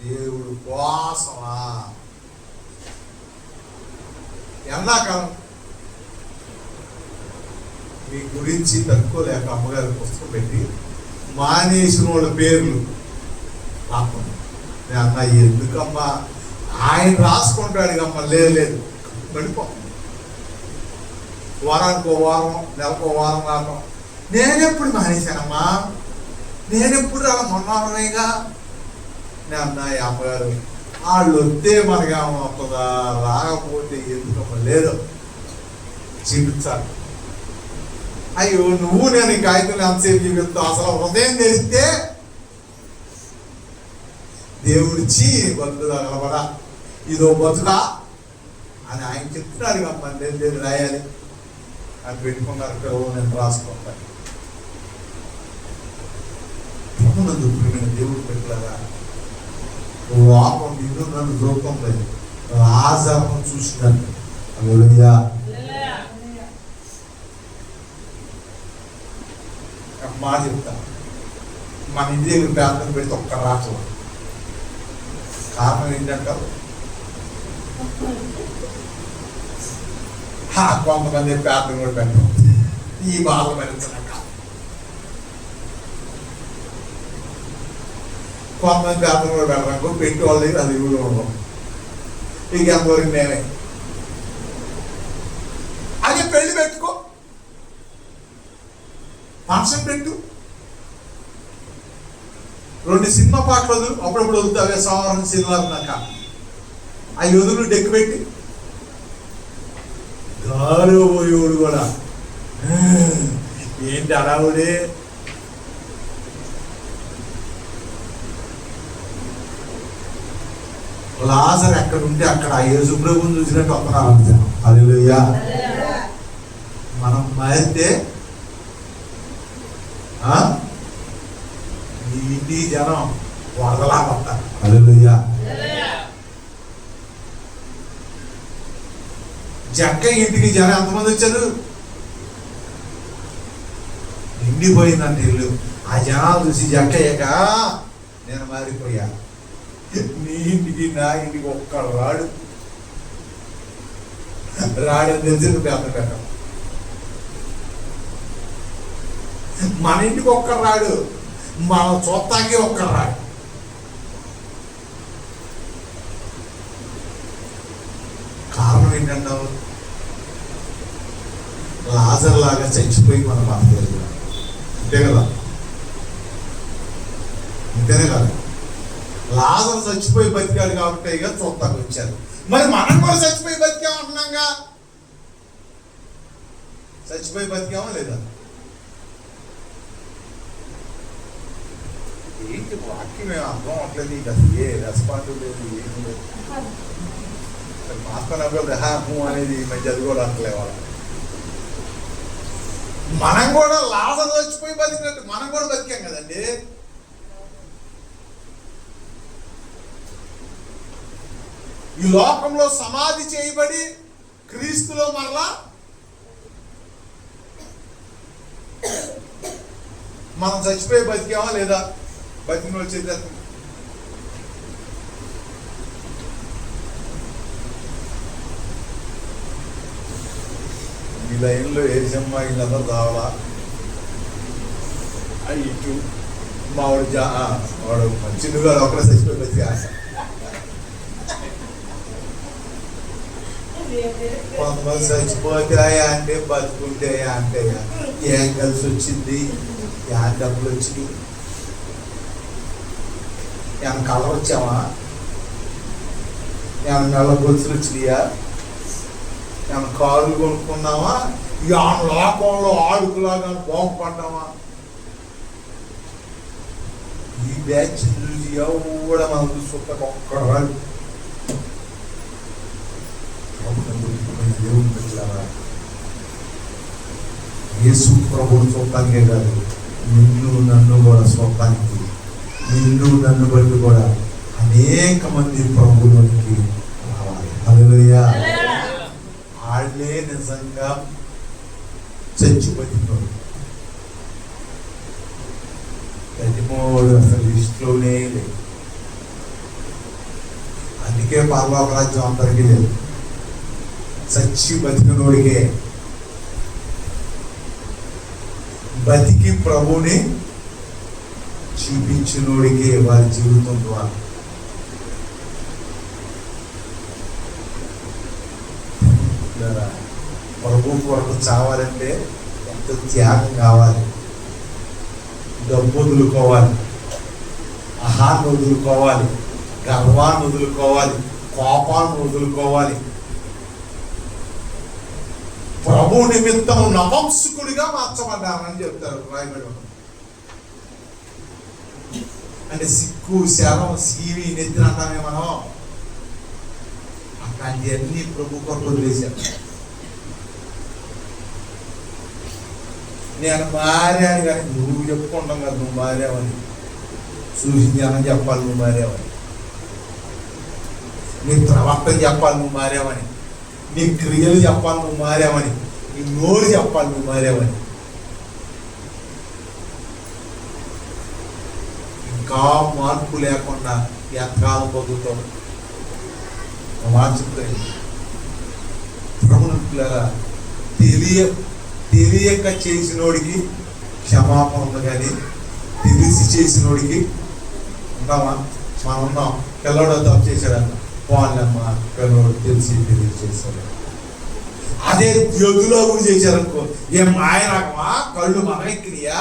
దేవుడు కోసమా. ఎండాకాలం మీ గురించి తట్టుకోలేక అమ్మగారి పుస్తకం పెట్టి మానేసిన వాళ్ళ పేర్లు రాకుండా అన్న ఎందుకమ్మా ఆయన రాసుకుంటాడు కమ్మా, లేదు పడిపో వారానికి 1 వారం, నెలకు 1 వారం రావడం. నేనెప్పుడు మానేశానమ్మా, నేనెప్పుడు అలా మొన్నగా నేను అన్నా అమ్మగారు వాళ్ళు వస్తే మనకేమవుతుందా, రాకపోతే ఎందుకమ్మా లేదు చూపించాలి. అయ్యో నువ్వు నేను ఈ కాగితం ఎంతసేపు చూపిస్తావు, అసలు హృదయం తెరిస్తే దేవుడిచ్చి బతుకు తగలబడా ఇదో బతుకా అని ఆయన చెప్తున్నాడు. అమ్మా లేదు రాయాలి అని పెట్టుకున్నారు. పిల్లలు నేను రాసుకుంటాను. దేవుడు పెట్టలేదా లోపం నిన్ను నన్ను రూపం లేదు. లాజరును చూసినట్టు హల్లెలూయా. మాట చెప్తా, మన ఇంటి దగ్గర ప్రార్థన పెడితే ఒక్క రాట్లా. కారణం ఏంటంటారు, కొంతమంది ప్రార్థన కూడా పెట్టడం ఈ బాధ భరించలేక, కొంతమంది ప్రార్థన కూడా పెట్టడానికి పెట్టి వాళ్ళ దగ్గర అది కూడా ఉండవు. ఇక ఎంతవరకు నేనే అదే పెళ్లి పెట్టుకో, ఫంక్షన్ పెట్టు, 2 సినిమా పాటలు వదులు, అప్పుడప్పుడు వదులుతావే సోమవారం సినిమాలు నాక ఆ వదులు డెక్కు పెట్టి గారు పోయేవాడు కూడా ఏంటి అడావుడే. లాజరు ఎక్కడ ఉంటే అక్కడ యేసు ప్రభువుని చూసినట్టు వస్తున్నారంటే హల్లెలూయా. మనం మారితే ఈ ఇంటి జనం వరదలా పడతారు. హల్లెలూయా. జక్క ఇంటికి జనం ఎంతమంది వచ్చారు, నిండిపోయిందంటే ఇల్లు. ఆ జనాలు చూసి జక్కయ్యాక నేను మారిపోయా, నీ ఇంటికి నా ఇంటికి ఒక్క రాడని తెలిసి నువ్వు పేద పెట్టావు. మన ఇంటికి ఒక్కరు రాడు, మనం చూస్తానికి ఒక్కరు రాడు. కారణం ఏంటంటావు, లాజర్ లాగా చచ్చిపోయి మనం బతకగలిగాం. అంతే కదా, అంతేనే కదా. లాజరు చచ్చిపోయి బతికాడు కాబట్టి ఇక చూస్తానికి వచ్చారు. మరి మనం కూడా చచ్చిపోయి బతికామంటున్నాగా, చచ్చిపోయి బతికామా లేదా? ఏంటి వాక్యం ఏం అర్థం అవట్లేదు, నీకు అసలు ఏ రెస్పాన్స్ లేదు, ఏమి లేదు. మాత్రం అనేది మంచి అది కూడా అట్లే వాళ్ళు. మనం కూడా లాజరు చచ్చిపోయి బతికినట్టు మనం కూడా బతికాం కదండి. ఈ లోకంలో సమాధి చేయబడి క్రీస్తులో మరలా మనం చచ్చిపోయి బతికామా లేదా? బతికిన వాళ్ళు చేద్దాం. ఈ లైన్లో ఏజమ్మ వీళ్ళందరూ రావాలా, ఇటు మావాడు వాడు చిన్నుగా ఒకరే చచ్చిపోయి బతికా. కొంతమంది చచ్చిపోతాయా అంటే బతుకుంటాయా అంటే ఏం కలిసి వచ్చింది, ఏం డబ్బులు వచ్చింది, ఏమైనా కలర్ వచ్చావా, ఏమైనా నెల గొలుసులు వచ్చినాయా, ఏమైనా కారులు కొనుక్కున్నావా, ఇక లోకంలో ఆడుకులాగా బాగుపడ్డావా? ఈ బ్యాచ్ చూసి కూడా మనం చూసుకుంటాం ఒక్కరాడు. దేవుని పెట్టారా, యేసు ప్రభువు చూడటానికే కాదు, నిన్ను నన్ను కూడా చూడటానికి, నిన్ను నన్ను బట్టి కూడా అనేక మంది ప్రభువులోనికి రావాలి. హల్లెలూయా. వాళ్ళే నిజంగా చచ్చి బతికినోడు. ప్రతిమోడు అసలు లిస్టులోనే లేదు. అందుకే పరలోక రాజ్యం అందరికీ లేదు, చచ్చి బతికినోడికే. బతికి ప్రభుని చూపించినోడికే వారి జీవితం ద్వారా. ప్రభు కొరకు చావాలంటే ఎంత త్యాగం కావాలి. డబ్బు వదులుకోవాలి, ఆహాన్ని వదులుకోవాలి, గర్వాన్ని వదులుకోవాలి, కోపాన్ని వదులుకోవాలి. ప్రభు నిమిత్తం నపుంసకుడిగా మార్చబడ్డానని చెప్తారు రాయబడి. అంటే సిక్కు, శరం, సీవి, నెత్తిన అంటామే మనం. అట్లాంటివన్నీ ప్రభు కొరకు వదిలేశాను. నేను మారాను కానీ నువ్వు చెప్పుకుంటాం కదా నువ్వు మారావని. చూసి జనం చెప్పాలి నువ్వు మారావని, నీ ప్రవర్తన చెప్పాలి నువ్వు మారావని, నీ క్రియలు చెప్పాలి నువ్వు మారావని, నీ నోరు చెప్పాలి నువ్వు మారావని. ఇంకా మార్పు లేకుండా ఎంతకాలం బతుకుతాం? మార్చుతాయి. ప్రభుత్వ తెలియక చేసినోడికి క్షమాపణ ఉంది, కానీ తెలిసి చేసినోడికి ఉన్నామా? మనం ఉన్నాం. పిల్లడు తప్పు చేశాడన్న వాళ్ళమ్మ, పిల్లడు తెలిసి చేశాడు. అదే యోగులో కూడా చేశారనుకో, ఏం ఆయనకమా? కళ్ళు మనెక్కినాయా?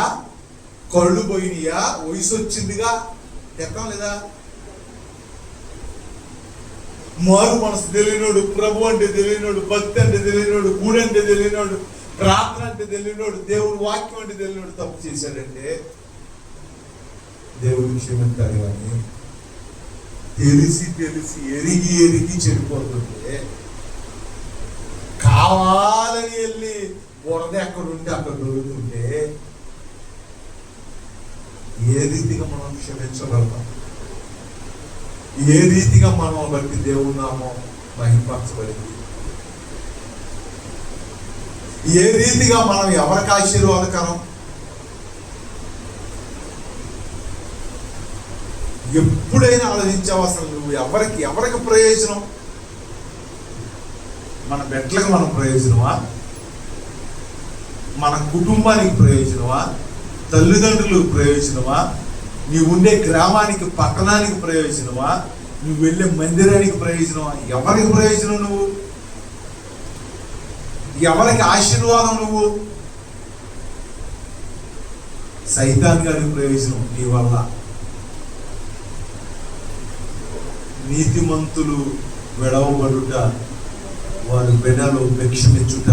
కళ్ళు పోయినాయా? వయసు వచ్చిందిగా, ఎక్కం లేదా? మారు మనసు తెలియనోడు, ప్రభు అంటే తెలియనోడు, భక్తి అంటే తెలియనోడు, గుడి అంటే తెలియనోడు, ప్రార్థన అంటే తెలియనోడు, దేవుడు వాక్యం అంటే తెలియనోడు తప్పు చేశాడంటే దేవుడు క్షమించాలి. కానీ తెలిసి ఎరిగి చెడిపోతుంటే, కావాలని వెళ్ళి బురద ఎక్కడుంటే అక్కడ దొరుకుతుంటే ఏ రీతిగా మనం క్షమించగలుగుతాం? ఏ రీతిగా మనం బట్టి దేవుడు నామం మహిమపరచబడింది? ఏ రీతిగా మనం ఎవరికి ఆశీర్వాదకరం? ఎప్పుడైనా ఆలోచించావు అసలు నువ్వు ఎవరికి ప్రయోజనం? మన బిడ్డలకు మనం ప్రయోజనమా? మన కుటుంబానికి ప్రయోజనమా? తల్లిదండ్రులకు ప్రయోజనమా? నీవు ఉండే గ్రామానికి, పట్టణానికి ప్రయోజనమా? నువ్వు వెళ్ళే మందిరానికి ప్రయోజనమా? ఎవరికి ప్రయోజనం నువ్వు? ఎవరికి ఆశీర్వాదం నువ్వు? సైతాన్ గారికి ప్రయోజనం నీ వల్ల. నీతిమంతులు విడవబడుట, వారి బిడ్డలు భిక్షమిచ్చుట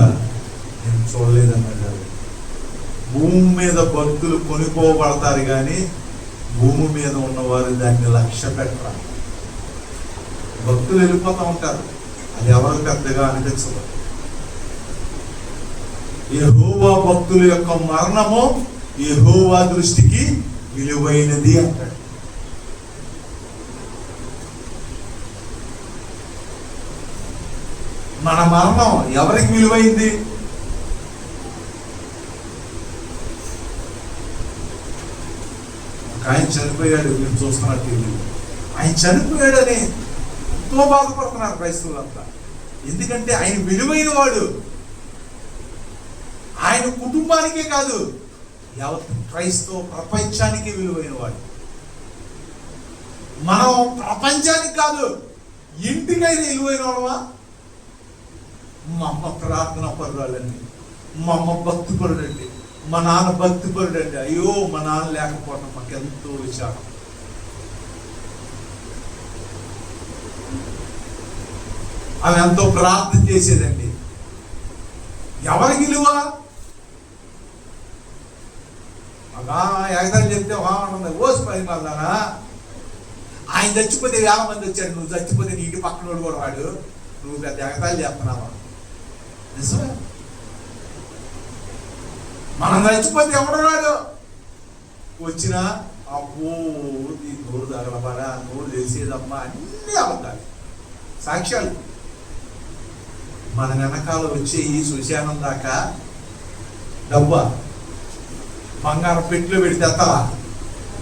నేను చూడలేదన్నాడు. భూమి మీద భక్తులు కొనుక్కోబడతారు కానీ భూమి మీద ఉన్నవారు దాన్ని లక్ష్య పెట్టరు. భక్తులు వెళ్ళిపోతూ ఉంటారు, అది ఎవరు పెద్దగా అనిపించదు. యెహోవా భక్తుల యొక్క మరణము యెహోవా దృష్టికి విలువైనది అంటాడు. మన మరణం ఎవరికి విలువైంది? ఆయన చనిపోయాడు, మీరు చూస్తున్నట్టు ఆయన చనిపోయాడని ఎంతో బాధపడుతున్నారు క్రైస్తవులంతా. ఎందుకంటే ఆయన విలువైన వాడు. ఆయన కుటుంబానికే కాదు, యావత్ క్రైస్తవ ప్రపంచానికి విలువైన వాడు. మనం ప్రపంచానికి కాదు, ఇంటికైనా విలువైన వాడవా? మా అమ్మ ప్రార్థన పరురాలండి, మా అమ్మ భక్తిపరుడండి, మా నాన్న భక్తిపరుడండి. అయ్యో మా నాన్న లేకపోవడం మాకు ఎంతో విచారం. ఆమె ఎంతో ప్రార్థన చేసేదండి. ఎవరికి విలువ? ఎగతాలు చెప్తే బాగుంటుంది, ఓసి పది మళ్ళానా? ఆయన చచ్చిపోతే 1000 మంది వచ్చాడు, నువ్వు చచ్చిపోతే నీ ఇంటి పక్కన వాడు కూడా వాడు, నువ్వు పెద్ద ఎగతాలు చేస్తున్నావా? నిజమే. మనం చచ్చిపోతే ఎవడు రాడు, వచ్చినా అబ్బో ఈ నోరు తగలబడా, నోరు తెలిసేదమ్మా, అన్నీ అబద్ధాలు, సాక్ష్యాలు. మన వెనకాల వచ్చే ఈ సుశానం దాకా డబ్బా బంగారం పెట్టులో పెడితే ఎత్తవా?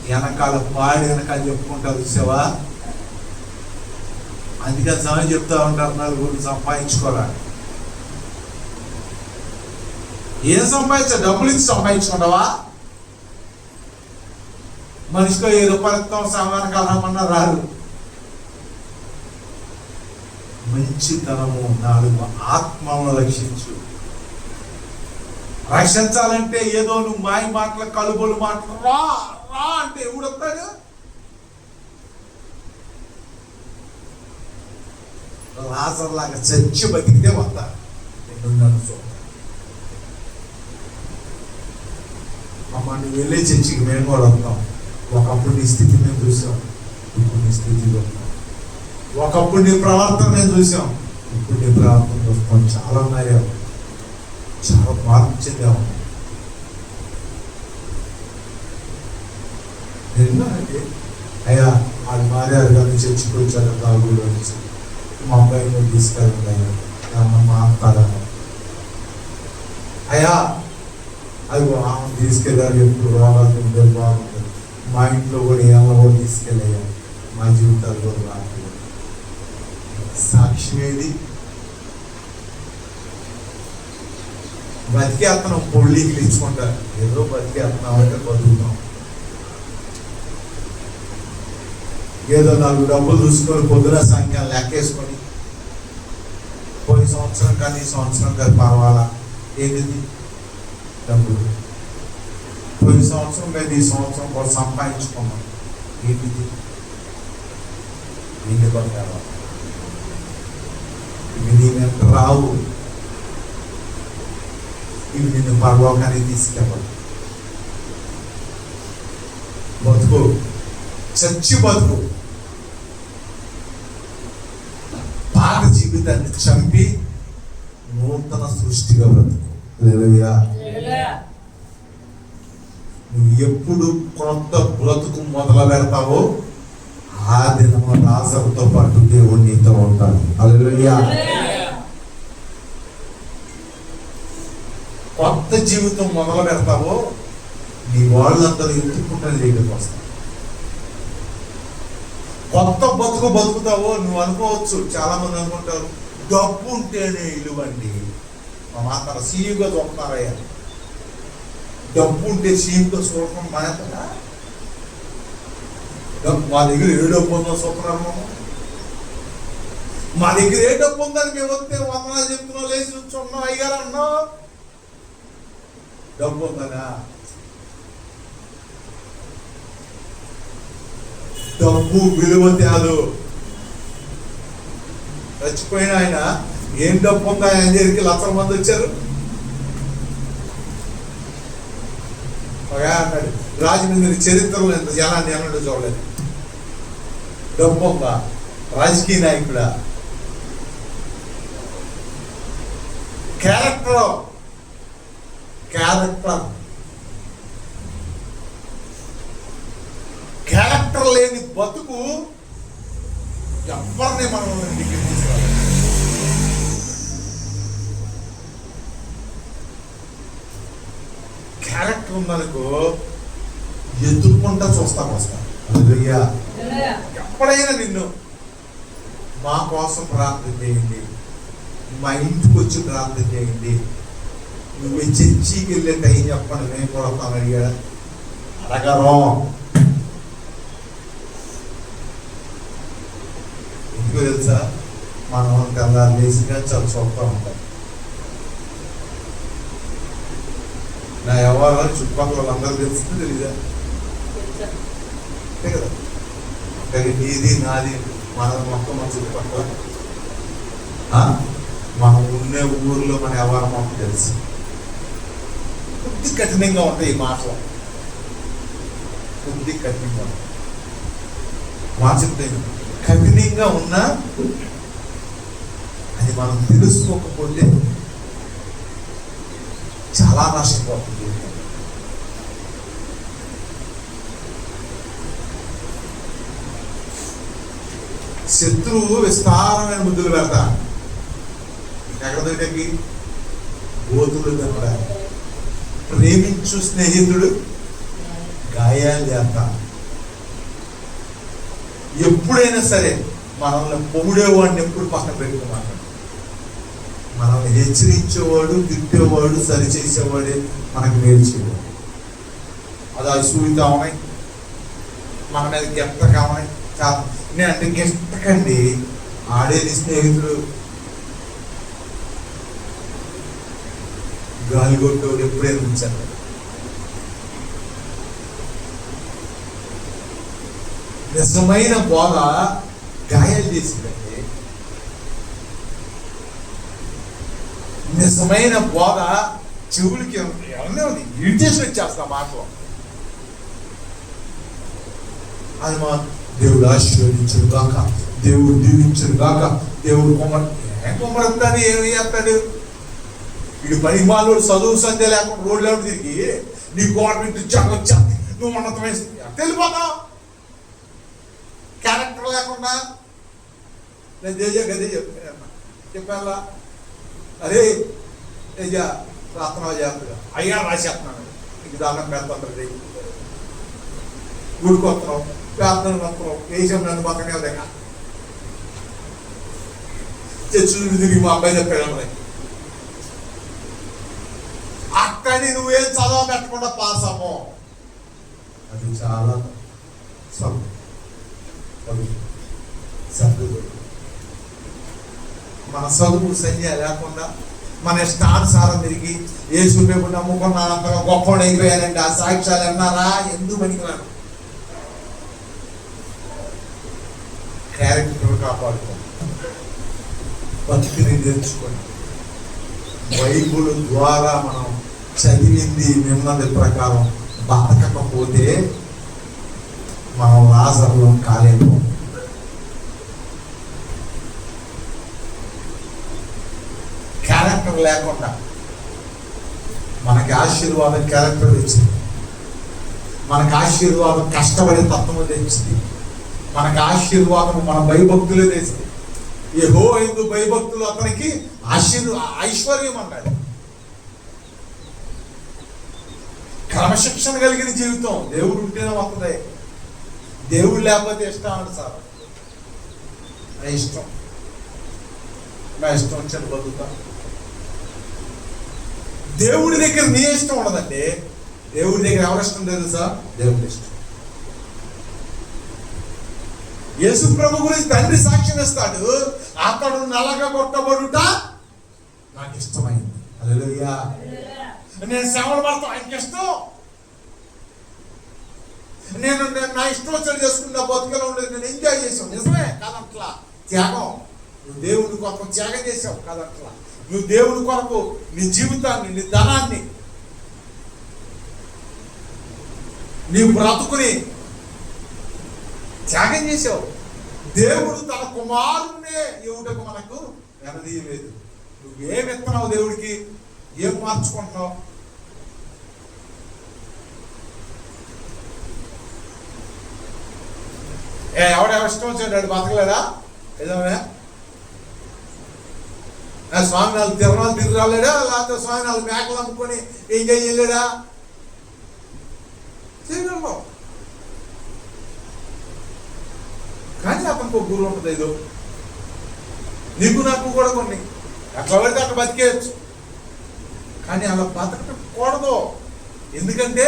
వెనకాల పాడి వెనకాల చెప్పుకుంటారు, చూసావా? అందుకే సమయం చెప్తా ఉంటారు, నలుగురు సంపాదించుకోరా. ఏం సంపాదించా? డబ్బులు ఇచ్చి సంపాదించుకుంటావా? మనిషితో 10 రూపాయలు ఇస్తాం, సామాన్య రమ్మన్నా రాదు. మంచితనము 4 ఆత్మలను రక్షించు, రక్షించాలంటే ఏదో నువ్వు మాయ మాటలు కలుబోలు మాటలు రా రా అంటే ఎవడు వస్తాడు? లాజర్ లాగా చచ్చి బతికితే వస్తారు. అమ్మ నువ్వు వెళ్ళే చర్చికి మేము కూడా వస్తాం. ఒకప్పుడు నీ స్థితి మేము చూసాం, ఇప్పుడు నీ స్థితిలో ఉన్నాం. ఒకప్పుడు నీ ప్రవర్తన మేము చూసాం, ఇప్పుడు నీ ప్రవర్తన చూస్తాం. చాలా ఉన్నాయో, చాలా మార్పు చెందాము. అంటే అయ్యా వాళ్ళు మారారు కానీ చర్చికి వచ్చారు తాగుడు వచ్చి మా అబ్బాయిని తీసుకెళ్ళండి అయ్యా మాట్లాడా అయ్యా అది ఆమె తీసుకెళ్ళాలి. ఎప్పుడు రోగాలు ఉంటే బాగుంటుంది. మా ఇంట్లో కూడా ఏమో కూడా తీసుకెళ్ళయ్యా, మా జీవితాలు కూడా రాలేదు. సాక్ష్యం ఏది? బతికేస్తున్నాం, పొళ్ళీకి ఇచ్చుకుంటారు. ఏదో బతికేస్తున్నాం అంటే బతుకుతాం. ఏదో 4 డబ్బులు చూసుకొని పొద్దున సాయంకాలం లెక్కేసుకొని పోయిన సంవత్సరం కానీ ఈ సంవత్సరం కానీ పర్వాలా. ఏంటిది? డబ్బులు. పోయిన సంవత్సరం కానీ ఈ సంవత్సరం కూడా సంపాదించుకున్నాం. ఏంటిది? ఎన్ని బంగారం. ఇవి నీ వెంట రావు. ఇవి నిన్ను పరలోకానికి తీసుకెళ్ళాలి. బతుకు, చచ్చి బతుకు. పాత జీవితాన్ని చంపి నూతన సృష్టిగా బ్రతుకు. హల్లెలూయా. నువ్వు ఎప్పుడు కొత్త బ్రతుకు మొదలు పెడతావో ఆ దినము లాజరుతో పాటు దేవుడు నీతో ఉంటాడు. హల్లెలూయా. కొత్త జీవితం మొదలు పెడతావో నీ వాళ్ళందరూ ఎత్తుకుంటారు దగ్గరికి వస్తారు. కొత్త బతుకు బతుకుతావో నువ్వు అనుకోవచ్చు. చాలా మంది అనుకుంటారు డబ్బు ఉంటేనే ఇలువండి. మా మాత్రం సీఈగా చూస్తున్నారయ్యా. డబ్బు ఉంటే సీఈగా చూడటం మాత్రమా? మా దగ్గర ఏ డబ్బు ఉందో చూస్తున్నారు. మా దగ్గర ఏ డబ్బు ఉందని మేము వస్తే వందనాలు చెప్తున్నావు, లేచి నుంచున్నావు, అయ్యారు అన్నావు. డబ్బు ఉందనా? డబ్బు విలువ తేదు. చచ్చిపోయిన ఆయన ఏం డబ్బు ఉందా ఆయన దగ్గరికి 1,00,000 మంది వచ్చారు. అన్నాడు రాజమండ్రి చరిత్రలో ఎంత జనాన్ని అన్నాడు చూడలేదు. డబ్బు ఉందా? రాజకీయ నాయకుడా? క్యారెక్టర్ క్యారెక్టర్ లేని బతుకు ఎవరిని మనం దగ్గర తీసుకోవాలి. క్యారెక్టర్ ఉందనుకో ఎదుర్కొంటా చూస్తాం వస్తాం. ఎప్పుడైనా నిన్ను మా కోసం ప్రార్థన చేయండి, మా ఇంటికి వచ్చి ప్రార్థన చేయండి, నువ్వు చర్చికి వెళ్ళే టైం చెప్పండి మేము కొడతాను అడిగాడు. అడగరు. ఎందుకు తెలుసా? మనం కల్లా లేచిగా చాలా చూస్తూ ఉంటాం. నా వ్యవహారాలు చుట్టుపక్కల వాళ్ళందరూ తెలుస్తుంది తెలీదా? అంతే కదా. నీది నాది మన మొత్తం మన చుట్టుపక్కల మనం ఉండే ఊర్లో మన వ్యవహారం మొత్తం తెలుసు. కొద్ది కఠినంగా ఉంటాయి ఈ మాటలు, కొద్ది కఠినంగా ఉంటాయి. మాట చెప్తాను, కఠినంగా ఉన్నా అది మనం తెలుసుకోకపోతే చాలా నష్టపోతుంది. శత్రువు విస్తారమైన ముద్దులు పెడతా, ఎక్కడ దగ్గరికి గోతులు దగ్గర. ప్రేమించు స్నేహితుడు గాయాలు చేస్తా. ఎప్పుడైనా సరే మనల్ని పొగిడేవాడిని ఎప్పుడు పక్కన పెట్టుకోమాట. మనల్ని హెచ్చరించేవాడు, తిట్టేవాడు, సరిచేసేవాడే మనకు నేర్చేవాడు. అది అసూయ కావాలి, మన మీద గెత్త కావాలి. నేనంటే గెత్తకండి, ఆడే నీ స్నేహితుడు. గాలి కొట్టేవాడు ఎప్పుడైనా ఉంచాను. నిజమైన బోధ గాయాలు చేసిందండి. నిజమైన బోధ చెవులకి ఎవరినే ఉంది, ఇరిటేషన్ వచ్చేస్తా మాటలో. అది మా దేవుడు ఆశీర్వదించడు గాక, దేవుడు దీవించడు గాక, దేవుడు కొమ్మరుతాడు, ఏమి చేస్తాడు వీడు పని మాలోడు చదువు సంధ్య లేకుండా రోడ్లు ఎవరు తిరిగి నీ గవర్నమెంట్ ఉద్యోగం వచ్చేది, నువ్వు ఉన్నతమైన వెళ్ళిపోతావు. క్యారెక్టర్ లేకుండా నేను గదే చెప్పాలా, అరే తేజ ప్రార్థన చేస్తున్నా అయ్యా రాసేస్తున్నాను, నీకు దానం పెడతాను, గుడికొస్తున్నాం, ప్రార్థన వస్తున్నాం, వేసాం నన్ను పక్కనే దగ్గర చర్చలు తిరిగి మా అబ్బాయి చెప్పాడు. అక్కడి నువ్వేం చదవ పెట్టకుండా పాస్ అమ్మో, అది చాలా మన చదువు సంధ్య లేకుండా మన ఇష్టానుసారం తిరిగి యేసు పేరు నమ్ముకున్నానంతగా గొప్పవాడు అయిపోయానంటే ఆ సాక్ష్యాలు అన్నారా? ఎందుకు పనికిరాను? క్యారెక్టర్ కాపాడుకోండి, బతికిని నేర్చుకోండి. బైబుల్ ద్వారా మనం చదివింది నిన్నది ప్రకారం బతకకపోతే మనం లాజర్లో కాలేము. క్యారెక్టర్ లేకుండా మనకి ఆశీర్వాదం క్యారెక్టర్ తెచ్చింది, మనకు ఆశీర్వాదం కష్టపడే తత్వం తెచ్చింది, మనకు ఆశీర్వాదం మన భయభక్తులే తెచ్చింది. యెహోవా భయభక్తులు అతనికి ఐశ్వర్యం అన్నాడు. క్రమశిక్షణ కలిగిన జీవితం దేవుడు ఉంటేనే వస్తుంది, దేవుడు లేకపోతే ఇష్టం అన్నాడు సార్. నా ఇష్టం వచ్చాను బతుకుతా. దేవుడి దగ్గర నీ ఇష్టం ఉండదండి, దేవుడి దగ్గర ఎవరి ఇష్టం తెలుసా? దేవుడి ఇష్టం. యేసు ప్రభు గురించి తండ్రి సాక్ష్యం ఇస్తాడు, అతడు నలగ కొట్టబడుట నాకు ఇష్టమైంది. హల్లెలూయా. నేను శ్రమలు పడతాను, ఆయనకి ఇష్టం. నేను నా ఇష్టం వచ్చి చేసుకున్న బతుకలో ఉండేది, నేను ఎంజాయ్ చేసావు, నిజమే కాదట్లా. త్యాగం, నువ్వు దేవుడి కొరకు త్యాగం చేసావు కాదట్లా. నువ్వు దేవుడి కొరకు నీ జీవితాన్ని, నీ ధనాన్ని, నీ బ్రతుకుని త్యాగం చేసావు. దేవుడు తన కుమారుణ్ణే ఇవ్వటకు మనకు వెనదీయలేదు. నువ్వేం ఇస్తున్నావు దేవుడికి, ఏం మార్చుకుంటున్నావు? ఎవడెవరి ఇష్టం వచ్చాడు బతకలేదా? ఏదైనా స్వామి నాలుగు తిరణాలు తిరిగి రాలేడా? లేకపోతే స్వామి నాలుగు మేకలు అమ్ముకొని ఏం చేయలేడా? చేయగలవు. కానీ అతనికి ఒక గురువు ఉంటుంది, ఏదో నీకు నాకు కూడా కొన్ని అట్లా పడితే అట్లా బతికేయచ్చు. కానీ అలా బతకకూడదు, ఎందుకంటే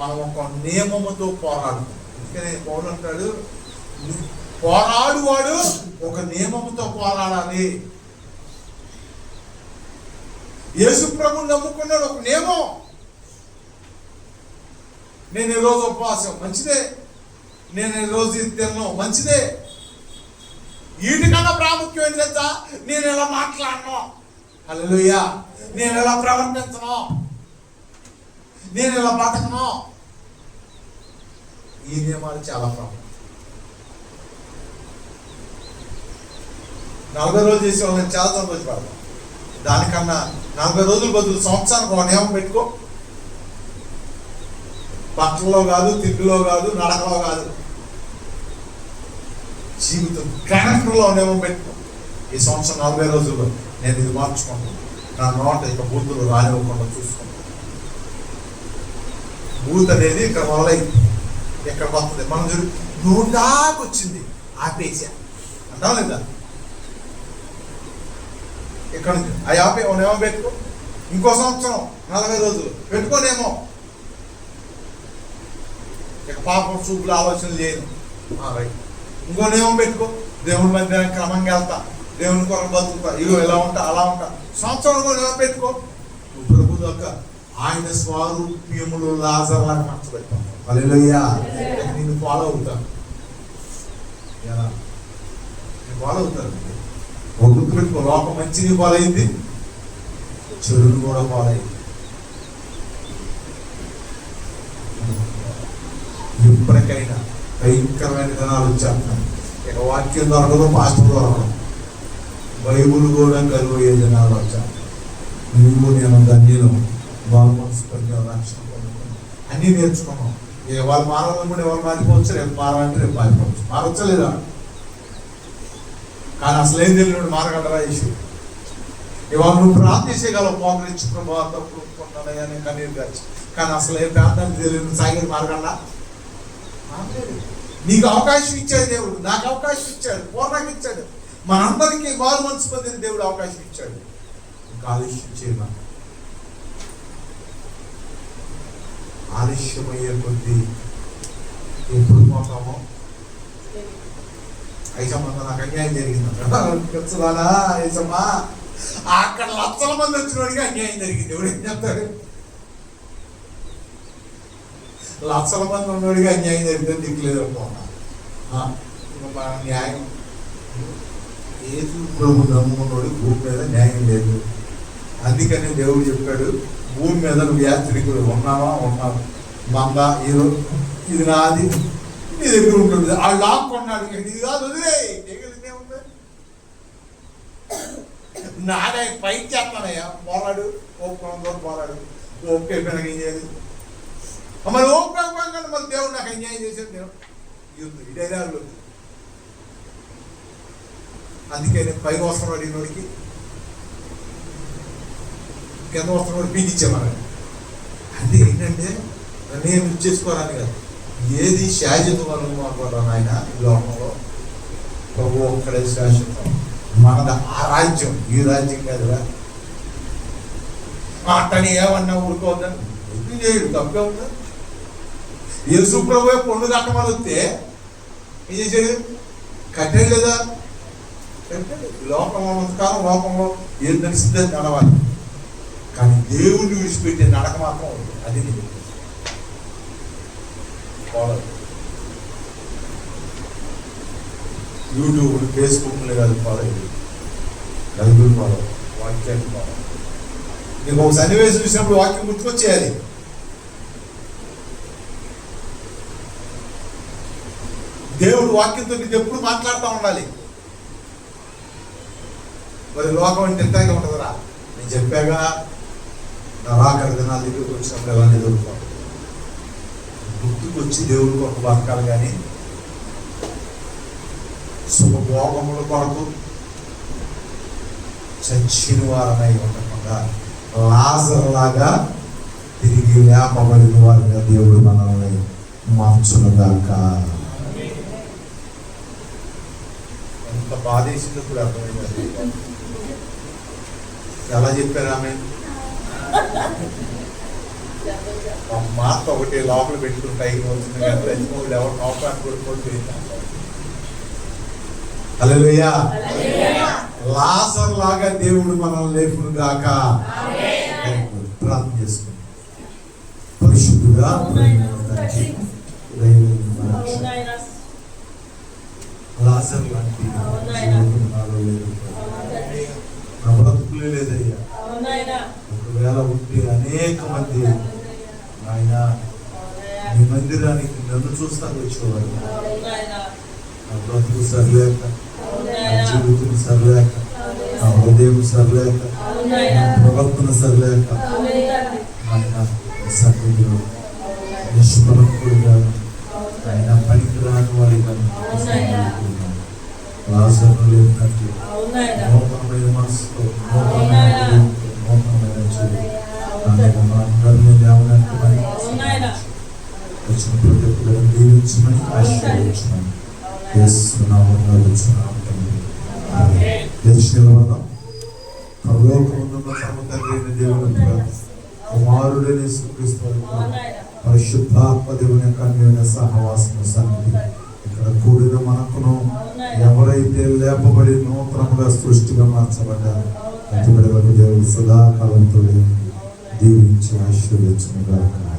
మనం ఒక నియమముతో పోరాడుతాం. అందుకనే పౌలు అంటాడు, పోరాడువాడు ఒక నియమముతో పోరాడాలి. యేసు ప్రభువుని నమ్ముకున్నాడు, ఒక నియమం. నేను ఈరోజు ఉపవాసం, మంచిదే. నేను ఈరోజు తిన్నాను, మంచిదే. వీటికన్నా ప్రాముఖ్యం ఏం తెలుసా? నేను ఎలా మాట్లాడను, హల్లెలూయా, నేను ఎలా ప్రవర్తించను, నేను ఎలా బతకను. ఈ నియమాలు చాలా ప్రాముఖ్యం. 40 రోజులు చేసే వాళ్ళని చాలా సంతోషపడతాం. దానికన్నా 40 రోజులు బదులు సంవత్సరానికి ఒక నియమం పెట్టుకో. బట్టల్లో కాదు, తిండిలో కాదు, నడకలో కాదు, జీవితం క్యారెక్టర్లో నియమం పెట్టుకో. ఈ సంవత్సరం 40 రోజుల్లో నేను ఇది మార్చుకుంటాను, నా నోట ఇక బూతులు రానివ్వకుండా చూసుకుంటాను. బూత్ అనేది ఇక్కడ మొదలైంది, ఇక్కడ వస్తుంది. మనం నోటాకు వచ్చింది ఆపేసా అంటాం లేదా? ఇక్కడ నుంచి ఆ ఆపే నియమం పెట్టుకో. ఇంకో సంవత్సరం 40 రోజులు పెట్టుకోనేమో. ఇక పాపం చూపులు ఆలోచనలు చేయను, రైట్. ఇంకో నియమం పెట్టుకో, దేవుడి మధ్య క్రమంగా వెళ్తా, దేవుని కొరకు బతుకుతా, ఇగో ఇలా ఉంటా అలా ఉంటా. సంవత్సరం నియమం పెట్టుకో. నువ్వు ప్రభు దాకా ఆయన స్వరూప్యములు లాజర్లాగా మార్చబెట్టాం. హల్లెలూయా. నేను ఫాలో అవుతాను. ఎలా నేను ఫాలో అవుతాను? ఒక గుర్తుపెట్టుకో, లోకం మంచిని ఫాలో అయింది, చెడును కూడా ఫాలో అయింది. ఇప్పటికైనా భయంకరమైన దినాలు వచ్చేస్తున్నాయి. ఇక వాక్యం దొరకదు, పాస్టర్ దొరకదు, బైబుల్ కూడా కలువయ్యే దినాలు వచ్చాను. నువ్వు నేను ధన్యులు, వాళ్ళు మనసు పొందాం, రక్షణ పొందుతాం, అన్నీ నేర్చుకున్నాం. వాళ్ళు మారాలనుకుంటే వాళ్ళు మారిపోవచ్చు, రేపు మారాలంటే రేపు మారిపోవచ్చు. మారొచ్చలేదా? కానీ అసలు ఏం తెలియదు, మారగలరా ఇష్యూ. ఇవాళ నువ్వు ప్రార్థించగలవు, మోకరించి ప్రభావ తప్పుడు కొన్నాడని కన్నీరు కాచి, కానీ అసలు ఏం ప్రార్థన తెలియదు, సాగిరి మారగలరా? నీకు అవకాశం ఇచ్చాడు దేవుడు, నాకు అవకాశం ఇచ్చాడు, పూర్ణకి ఇచ్చాడు, మనందరికీ మారు మనసు పొందిన దేవుడు అవకాశం ఇచ్చాడు. ఆలస్యం చేయమని, ఆలస్యమయ్యే కొద్దీ ఎప్పుడు పోతామో. ఐసమ్మ నాకు అన్యాయం జరిగిందా? ఐసమ్మా అక్కడ లక్షల మంది వచ్చినోడికి అన్యాయం జరిగింది. ఎవడు ఏం చెప్తాడు? లక్షల మంది ఉన్నోడికి అన్యాయం జరిగిందని దిక్కులేదు పోనా. మన న్యాయం ఏసు ప్రభు నమ్ముకున్నోడు భూమి మీద న్యాయం లేదు. అందుకని దేవుడు చెప్పాడు, భూమి మీద నువ్వు యాత్రికుడు ఉన్నావా? ఉన్నావు. మంద ఇది నాది, నీ దగ్గర ఉంటుంది. ఆ లాక్కున్నాడు, ఇది కాదు వదిలే, చేయగలిగితే ఉంది. నాదే పైకి చేస్తానయ్యా, పోరాడు, ఓపిక పోరాడు, ఓపిక అయిపోయినాక ఏం చేయాలి? మరి ఓపిక మరి దేవుడు నాకు అన్యాయం చేసేది దేవుడు ఈ డైలాగులు. అందుకే నేను పైకి వస్తున్నాడు అడిగినోడికి, కింద వస్తున్నాడు పీకిచ్చేమని. అంటే ఏంటంటే నేను చేసుకోరాని కాదు, ఏది శాశ్వతం వరకు అనుకుంటాను ఆయన. ఈ లోకంలో ప్రభు ఒక్కడే శాశ్వతం. మనది ఆ రాజ్యం, ఈ రాజ్యం కాదురా. అట్టని ఏమన్నా ఊరుకోవద్దని ఎందుకు చేయడు, తప్పే ఉంది. యేసు ప్రభువే పొండు కట్టమని వస్తే ఏం చేసాడు? కట్టాడు లేదా? లోకంలో ఉన్నంతకాలం లోకంలో ఏం తెలిసిందే నడవాలి, కానీ దేవుడిని విడిచిపెట్టే నడక మాత్రం ఉంది. అది నేను యూట్యూబ్, ఫేస్బుక్లే కాదు ఫాలో అయ్యి, బైబుల్ ఫాలో, వాక్యాన్ని ఫాలో. నీకు ఒక సన్నివేశం చూసినప్పుడు వాక్యం గుర్తుకొచ్చేయాలి. దేవుడు వాక్యంతో నీకు ఎప్పుడు మాట్లాడుతూ ఉండాలి. మరి లోకం అంటే ఎంతగా ఉంటుందిరా. నేను చెప్పాగా, నరాకర దినాలు దగ్గరికి వచ్చినప్పుడు ఎలా ఎదుర్కోవాలి, గుర్తుకొచ్చి దేవుడి కొరకు బతకాలి. కానీ శుభభోగముల కొరకు చచ్చిన వారనై ఉండకుండా లాజర్ లాగా తిరిగి లేపబడిన వారిగా దేవుడు మనల్ని మార్చునుగాక. ఎంత బాధేసిందో కూడా అర్థమైంది. ఎలా చెప్పారు ఆమె? మాట ఒకటి లోపల పెట్టుకుంటాయి వచ్చింది, కానీ ఎవరు నౌకాన్ని కొడుకోవడం. హల్లెలూయా. లాజర్ లాగా దేవుడు మనల్ని లేపును గాక. ప్రార్థన చేసుకుంటాం. పరిశుద్ధుడా లాజర్ లాంటి నా బ్రతుకులే లేదయ్యా. ఒకవేళ ఉంటే అనేక మంది ఆయన మీ మందిరానికి నన్ను చూస్తాను వచ్చేవారు. నా బ్రతుకు సరిలేక, నా జీవితం సరిలేక, నా హృదయం సరిలేక, నా ప్రవర్తన సరిలేక ఆయన సన్నిధిలో నిష్పలకుడుగా, ఆయన పనికిరాని వాడిగా లాజరును లేపినట్టు నూతనమైన మనసుతో, నూతనమైన జీవితం అందరినీ లేవనట్టు వచ్చిన ప్రతి ఒక్కరిని దీవించమని ఆశీర్వదించమని చేస్తున్నామని వచ్చున్నాం. నిలబడదాం. పరలోకమందున్న తండ్రి దేవుని కుమారుడైన యేసుక్రీస్తు పరిశుద్ధాత్మ దేవుని యొక్క అన్యోన్య సహవాసము సన్నిధి ఇక్కడ కూడిన మనకును ఎవరైతే లేపబడి నూతనముగా సృష్టిగా మార్చబడ్డారు అటువంటి దేవుడు సదాకాలంతో ఆశీర్వదించును గాక.